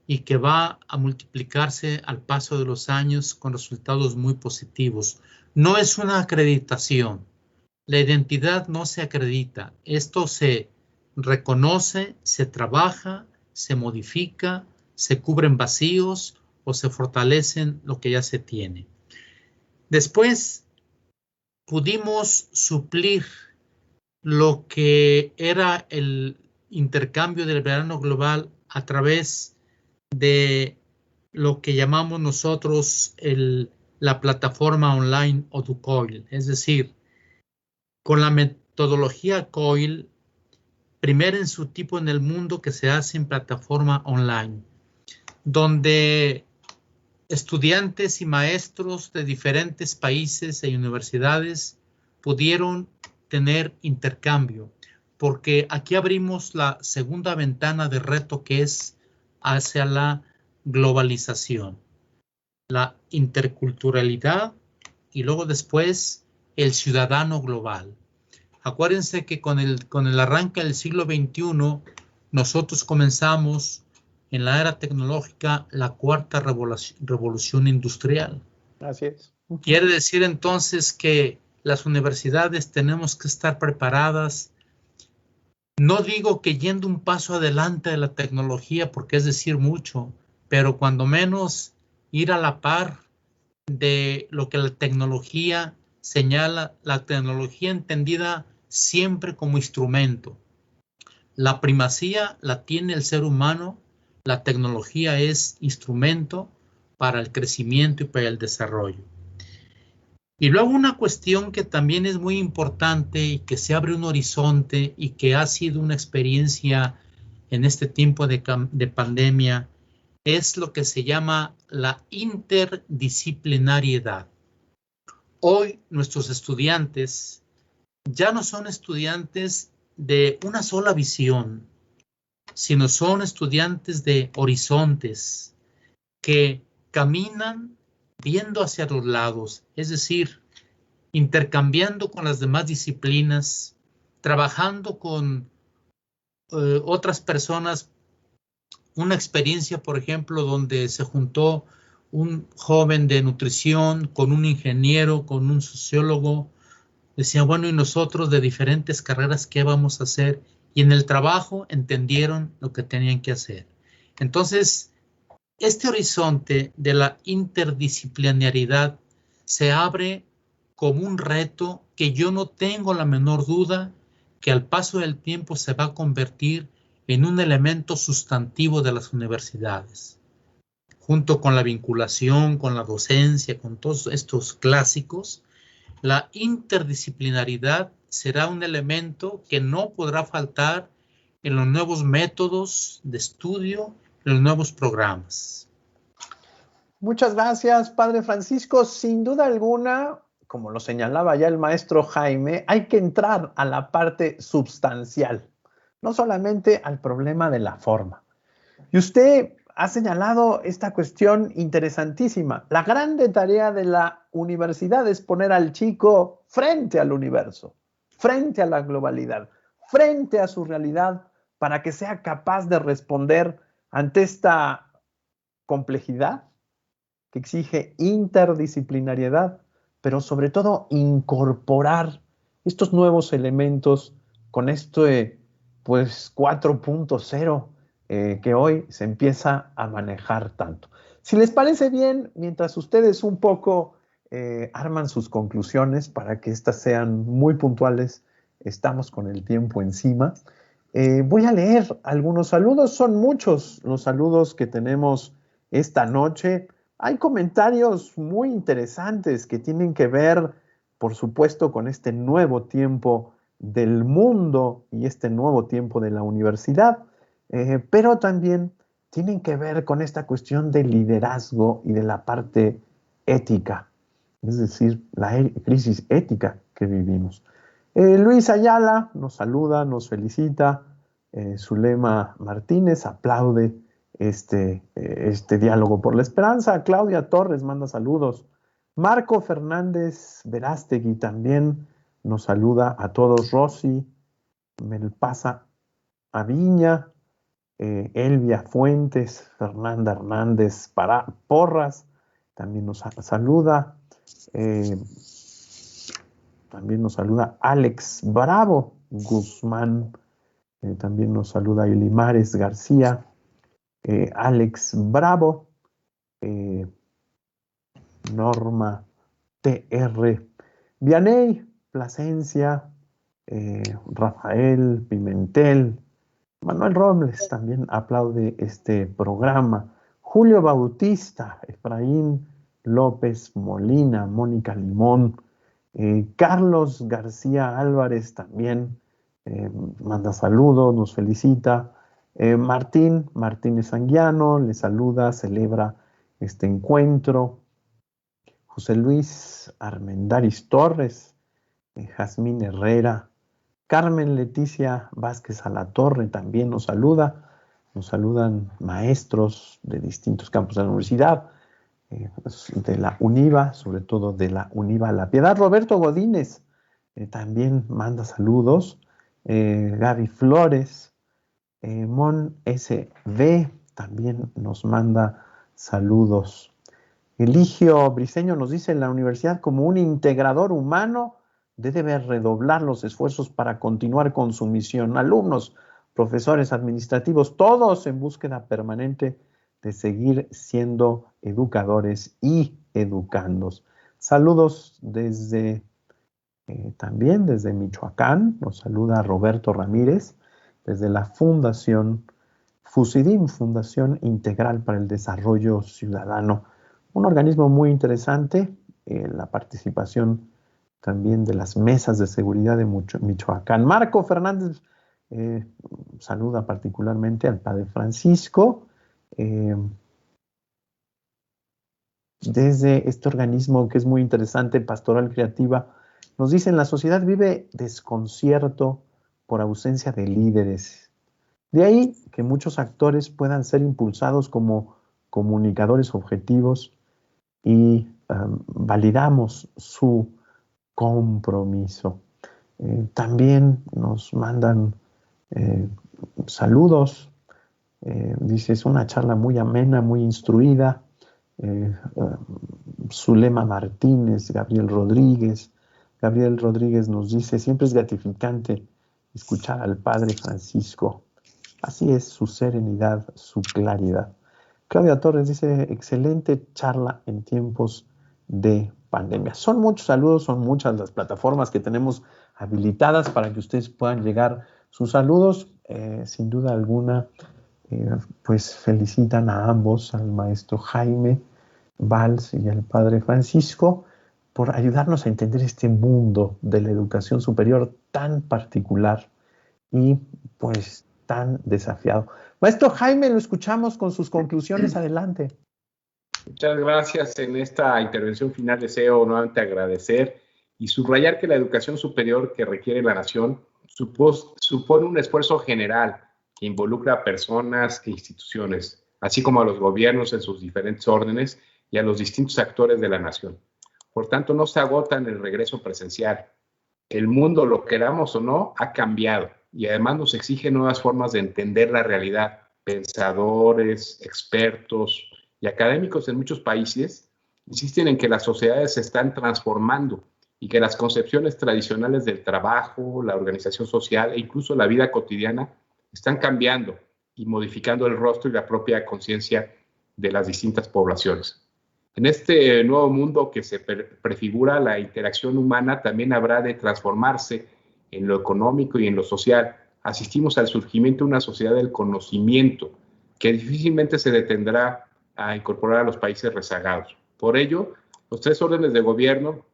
y que va a multiplicarse al paso de los años con resultados muy positivos. No es una acreditación. La identidad no se acredita. Esto se reconoce, se trabaja, se modifica, se cubren vacíos o se fortalecen lo que ya se tiene. Después pudimos suplir lo que era el intercambio del verano global a través de lo que llamamos nosotros la plataforma online ODUCOIL, es decir, con la metodología COIL, primera en su tipo en el mundo que se hace en plataforma online, donde estudiantes y maestros de diferentes países e universidades pudieron tener intercambio, porque aquí abrimos la segunda ventana de reto que es hacia la globalización, la interculturalidad y luego después el ciudadano global. Acuérdense que con el arranque del siglo XXI nosotros comenzamos en la era tecnológica la cuarta revolución industrial. Así es. Quiere decir entonces que las universidades tenemos que estar preparadas. No digo que yendo un paso adelante de la tecnología, porque es decir mucho, pero cuando menos ir a la par de lo que la tecnología señala, la tecnología entendida siempre como instrumento. La primacía la tiene el ser humano, la tecnología es instrumento para el crecimiento y para el desarrollo. Y luego una cuestión que también es muy importante y que se abre un horizonte y que ha sido una experiencia en este tiempo de pandemia es lo que se llama la interdisciplinariedad. Hoy nuestros estudiantes ya no son estudiantes de una sola visión, sino son estudiantes de horizontes que caminan viendo hacia los lados, es decir, intercambiando con las demás disciplinas, trabajando con otras personas. Una experiencia, por ejemplo, donde se juntó un joven de nutrición con un ingeniero, con un sociólogo. Decían, bueno, ¿y nosotros de diferentes carreras qué vamos a hacer? Y en el trabajo entendieron lo que tenían que hacer. Entonces, este horizonte de la interdisciplinariedad se abre como un reto que yo no tengo la menor duda que al paso del tiempo se va a convertir en un elemento sustantivo de las universidades, junto con la vinculación, con la docencia, con todos estos clásicos. La interdisciplinaridad será un elemento que no podrá faltar en los nuevos métodos de estudio, en los nuevos programas. Muchas gracias, Padre Francisco. Sin duda alguna, como lo señalaba ya el maestro Jaime, hay que entrar a la parte substancial, no solamente al problema de la forma. Y usted ha señalado esta cuestión interesantísima. La grande tarea de la universidad es poner al chico frente al universo, frente a la globalidad, frente a su realidad, para que sea capaz de responder ante esta complejidad que exige interdisciplinariedad, pero sobre todo incorporar estos nuevos elementos con este pues 4.0 que hoy se empieza a manejar tanto. Si les parece bien, mientras ustedes un poco arman sus conclusiones para que éstas sean muy puntuales, estamos con el tiempo encima. Voy a leer algunos saludos, son muchos los saludos que tenemos esta noche. Hay comentarios muy interesantes que tienen que ver, por supuesto, con este nuevo tiempo del mundo y este nuevo tiempo de la universidad, pero también tienen que ver con esta cuestión del liderazgo y de la parte ética, es decir, la crisis ética que vivimos. Luis Ayala nos saluda, nos felicita, Zulema Martínez aplaude este diálogo por la esperanza. Claudia Torres manda saludos. Marco Fernández Verástegui también nos saluda a todos. Rosy Melpasa Aviña, Elvia Fuentes, Fernanda Hernández Porras también nos saluda. También nos saluda Alex Bravo Guzmán. También nos saluda Elimares García. Alex Bravo, Norma TR, Vianey Plasencia, Rafael Pimentel, Manuel Robles también aplaude este programa, Julio Bautista, Efraín López Molina, Mónica Limón, Carlos García Álvarez también manda saludos, nos felicita. Martín Martínez Anguiano le saluda, celebra este encuentro. José Luis Armendáriz Torres, Jazmín Herrera, Carmen Leticia Vázquez Alatorre también nos saluda. Nos saludan maestros de distintos campos de la universidad, de la UNIVA, sobre todo de la UNIVA La Piedad. Roberto Godínez también manda saludos. Gaby Flores, Mon SV también nos manda saludos. Eligio Briceño nos dice: la universidad como un integrador humano debe redoblar los esfuerzos para continuar con su misión. Alumnos, profesores, administrativos, todos en búsqueda permanente de seguir siendo educadores y educandos. Saludos desde también desde Michoacán, nos saluda Roberto Ramírez, desde la Fundación FUSIDIM, Fundación Integral para el Desarrollo Ciudadano. Un organismo muy interesante, la participación también de las mesas de seguridad de Michoacán. Marco Fernández saluda particularmente al Padre Francisco, desde este organismo que es muy interesante, Pastoral Creativa. Nos dicen, la sociedad vive desconcierto por ausencia de líderes. De ahí que muchos actores puedan ser impulsados como comunicadores objetivos y validamos su compromiso. También nos mandan saludos. Dice, es una charla muy amena, muy instruida. Zulema Martínez, Gabriel Rodríguez nos dice, siempre es gratificante escuchar al Padre Francisco. Así es su serenidad, su claridad. Claudia Torres dice, excelente charla en tiempos de pandemia. Son muchos saludos, son muchas las plataformas que tenemos habilitadas para que ustedes puedan llegar sus saludos. Sin duda alguna, pues felicitan a ambos, al maestro Jaime Valls y al Padre Francisco, por ayudarnos a entender este mundo de la educación superior tan particular y pues tan desafiado. Maestro Jaime, lo escuchamos con sus conclusiones. Adelante. Muchas gracias. En esta intervención final deseo nuevamente agradecer y subrayar que la educación superior que requiere la nación supone un esfuerzo general que involucra a personas e instituciones, así como a los gobiernos en sus diferentes órdenes y a los distintos actores de la nación. Por tanto, no se agota en el regreso presencial. El mundo, lo queramos o no, ha cambiado y además nos exige nuevas formas de entender la realidad. Pensadores, expertos y académicos en muchos países insisten en que las sociedades se están transformando y que las concepciones tradicionales del trabajo, la organización social e incluso la vida cotidiana están cambiando y modificando el rostro y la propia conciencia de las distintas poblaciones. En este nuevo mundo que se prefigura, la interacción humana también habrá de transformarse en lo económico y en lo social. Asistimos al surgimiento de una sociedad del conocimiento que difícilmente se detendrá a incorporar a los países rezagados. Por ello, los tres órdenes de gobierno,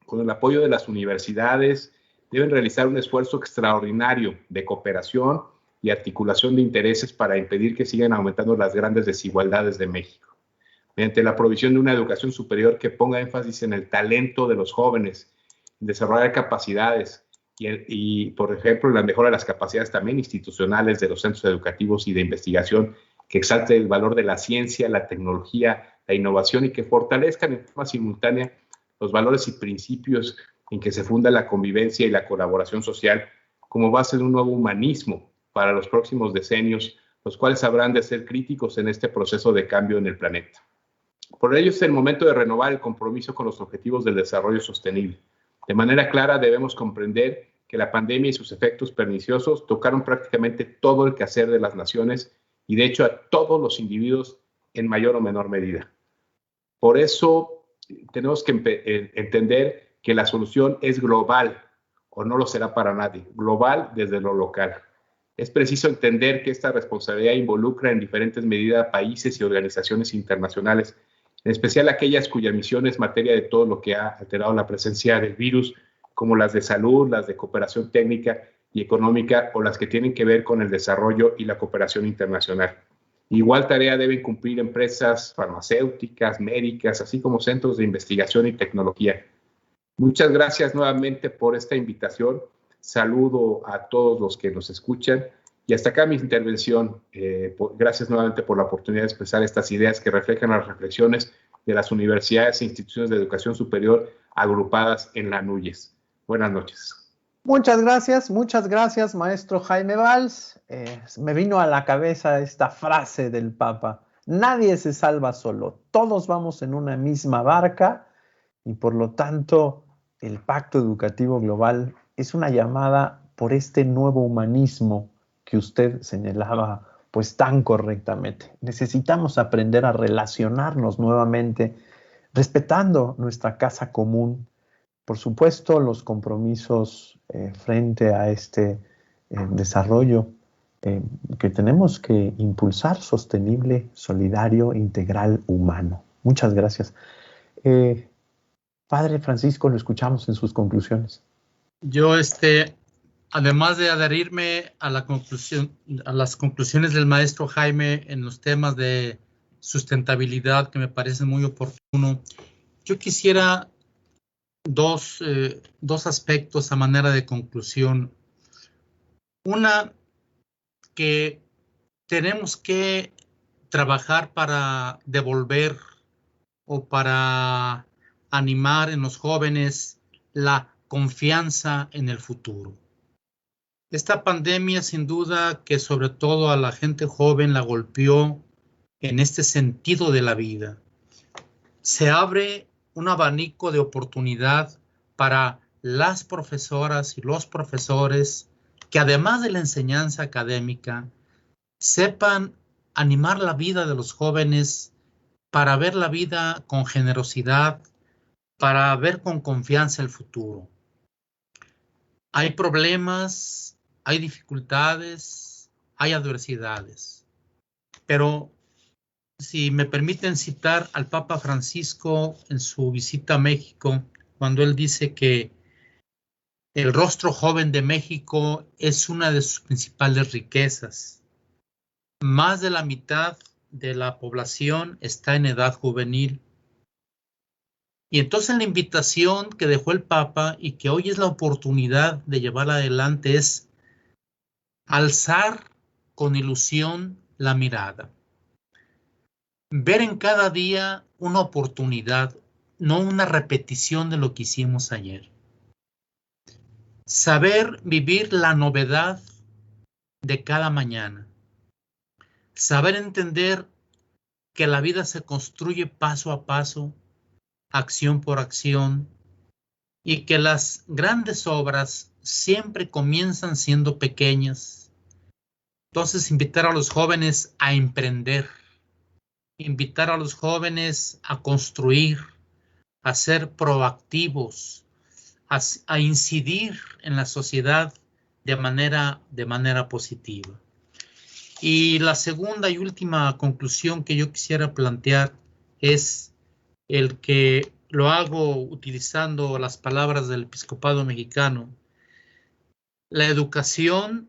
con el apoyo de las universidades, deben realizar un esfuerzo extraordinario de cooperación y articulación de intereses para impedir que sigan aumentando las grandes desigualdades de México. Mediante la provisión de una educación superior que ponga énfasis en el talento de los jóvenes, en desarrollar capacidades y, por ejemplo, la mejora de las capacidades también institucionales de los centros educativos y de investigación, que exalte el valor de la ciencia, la tecnología, la innovación y que fortalezcan en forma simultánea los valores y principios en que se funda la convivencia y la colaboración social como base de un nuevo humanismo para los próximos decenios, los cuales habrán de ser críticos en este proceso de cambio en el planeta. Por ello es el momento de renovar el compromiso con los objetivos del desarrollo sostenible. De manera clara debemos comprender que la pandemia y sus efectos perniciosos tocaron prácticamente todo el quehacer de las naciones y de hecho a todos los individuos en mayor o menor medida. Por eso tenemos que entender que la solución es global o no lo será para nadie, global desde lo local. Es preciso entender que esta responsabilidad involucra en diferentes medidas a países y organizaciones internacionales, en especial aquellas cuya misión es materia de todo lo que ha alterado la presencia del virus, como las de salud, las de cooperación técnica y económica o las que tienen que ver con el desarrollo y la cooperación internacional. Igual tarea deben cumplir empresas farmacéuticas, médicas, así como centros de investigación y tecnología. Muchas gracias nuevamente por esta invitación. Saludo a todos los que nos escuchan y hasta acá mi intervención. Gracias nuevamente por la oportunidad de expresar estas ideas que reflejan las reflexiones de las universidades e instituciones de educación superior agrupadas en la NUYES. Buenas noches. Muchas gracias, maestro Jaime Valls. Me vino a la cabeza esta frase del Papa: nadie se salva solo, todos vamos en una misma barca y por lo tanto el Pacto Educativo Global es una llamada por este nuevo humanismo que usted señalaba pues tan correctamente. Necesitamos aprender a relacionarnos nuevamente, respetando nuestra casa común. Por supuesto, los compromisos frente a este desarrollo que tenemos que impulsar, sostenible, solidario, integral, humano. Muchas gracias. Padre Francisco, lo escuchamos en sus conclusiones. Yo, además de adherirme a la conclusión, a las conclusiones del maestro Jaime en los temas de sustentabilidad, que me parece muy oportuno, yo quisiera dos aspectos a manera de conclusión. Una, que tenemos que trabajar para devolver o para animar en los jóvenes la confianza en el futuro. Esta pandemia, sin duda, que sobre todo a la gente joven la golpeó en este sentido de la vida. Se abre un abanico de oportunidad para las profesoras y los profesores que, además de la enseñanza académica, sepan animar la vida de los jóvenes para ver la vida con generosidad, para ver con confianza el futuro. Hay problemas, hay dificultades, hay adversidades, pero si me permiten citar al Papa Francisco en su visita a México, cuando él dice que el rostro joven de México es una de sus principales riquezas. Más de la mitad de la población está en edad juvenil. Y entonces la invitación que dejó el Papa y que hoy es la oportunidad de llevarla adelante es alzar con ilusión la mirada. Ver en cada día una oportunidad, no una repetición de lo que hicimos ayer. Saber vivir la novedad de cada mañana. Saber entender que la vida se construye paso a paso, acción por acción, y que las grandes obras siempre comienzan siendo pequeñas. Entonces, invitar a los jóvenes a emprender, invitar a los jóvenes a construir, a ser proactivos, a incidir en la sociedad de manera positiva. Y la segunda y última conclusión que yo quisiera plantear es el que lo hago utilizando las palabras del episcopado mexicano. La educación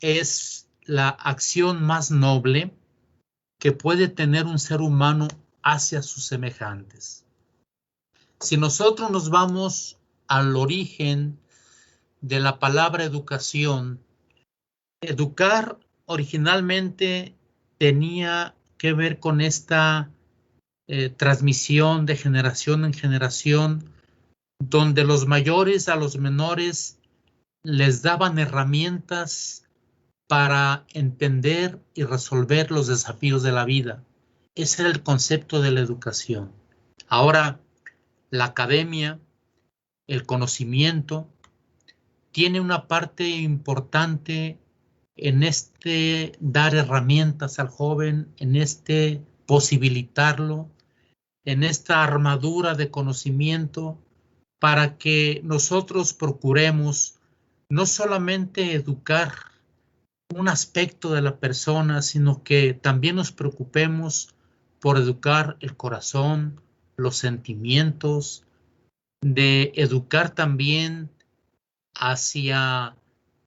es la acción más noble que puede tener un ser humano hacia sus semejantes. Si nosotros nos vamos al origen de la palabra educación, educar originalmente tenía que ver con esta transmisión de generación en generación, donde los mayores a los menores les daban herramientas para entender y resolver los desafíos de la vida. Ese era el concepto de la educación. Ahora, la academia, el conocimiento, tiene una parte importante en dar herramientas al joven, en posibilitarlo, en esta armadura de conocimiento para que nosotros procuremos no solamente educar un aspecto de la persona, sino que también nos preocupemos por educar el corazón, los sentimientos, de educar también hacia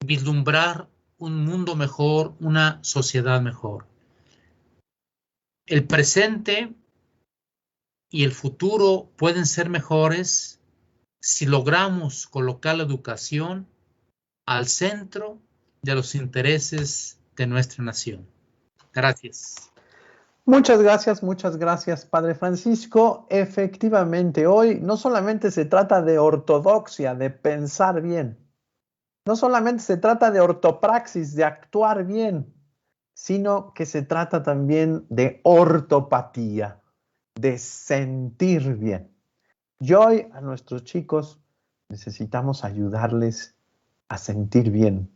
vislumbrar un mundo mejor, una sociedad mejor. El presente y el futuro pueden ser mejores si logramos colocar la educación al centro de los intereses de nuestra nación. Gracias. Muchas gracias, Padre Francisco. Efectivamente, hoy no solamente se trata de ortodoxia, de pensar bien, no solamente se trata de ortopraxis, de actuar bien, sino que se trata también de ortopatía, de sentir bien. Y hoy a nuestros chicos necesitamos ayudarles a sentir bien,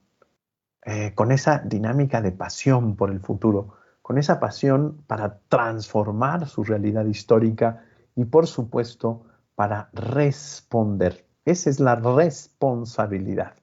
con esa dinámica de pasión por el futuro, con esa pasión para transformar su realidad histórica y, por supuesto, para responder. Esa es la responsabilidad.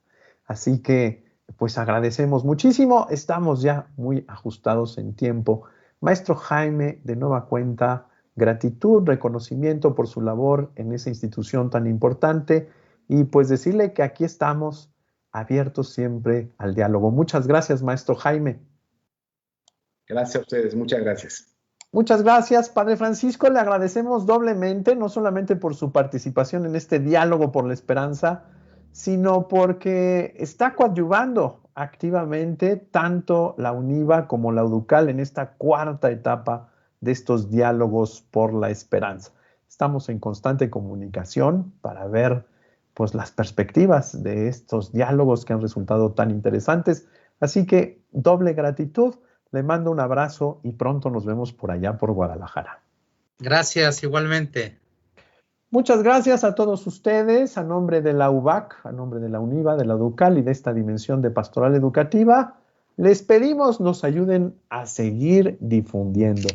Así que, pues agradecemos muchísimo. Estamos ya muy ajustados en tiempo. Maestro Jaime, de nueva cuenta, gratitud, reconocimiento por su labor en esa institución tan importante y pues decirle que aquí estamos abiertos siempre al diálogo. Muchas gracias, maestro Jaime. Gracias a ustedes, muchas gracias. Muchas gracias, Padre Francisco. Le agradecemos doblemente, no solamente por su participación en este diálogo por la esperanza, sino porque está coadyuvando activamente tanto la UNIVA como la UDUCAL en esta cuarta etapa de estos diálogos por la esperanza. Estamos en constante comunicación para ver pues, las perspectivas de estos diálogos que han resultado tan interesantes. Así que doble gratitud. Le mando un abrazo y pronto nos vemos por allá por Guadalajara. Gracias, igualmente. Muchas gracias a todos ustedes, a nombre de la UBAC, a nombre de la UNIVA, de la UDUCAL y de esta dimensión de pastoral educativa. Les pedimos nos ayuden a seguir difundiendo.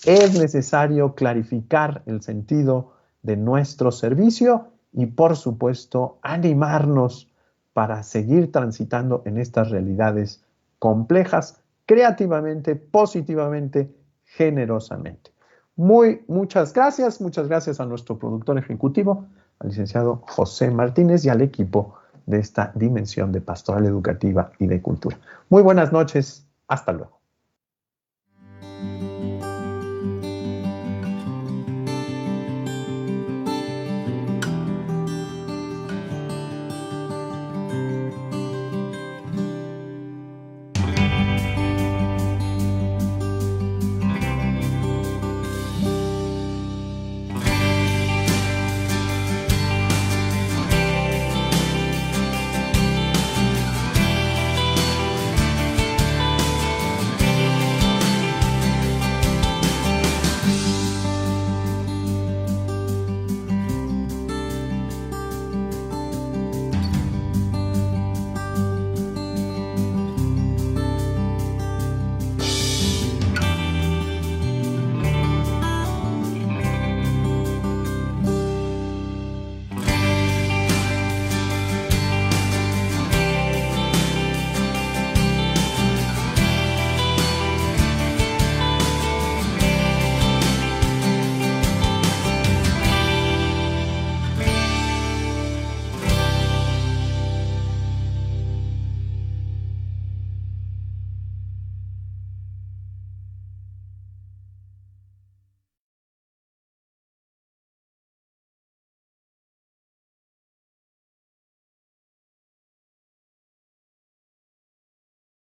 Es necesario clarificar el sentido de nuestro servicio y, por supuesto, animarnos para seguir transitando en estas realidades complejas, creativamente, positivamente, generosamente. Muchas gracias a nuestro productor ejecutivo, al licenciado José Martínez y al equipo de esta dimensión de pastoral educativa y de cultura. Muy buenas noches, hasta luego.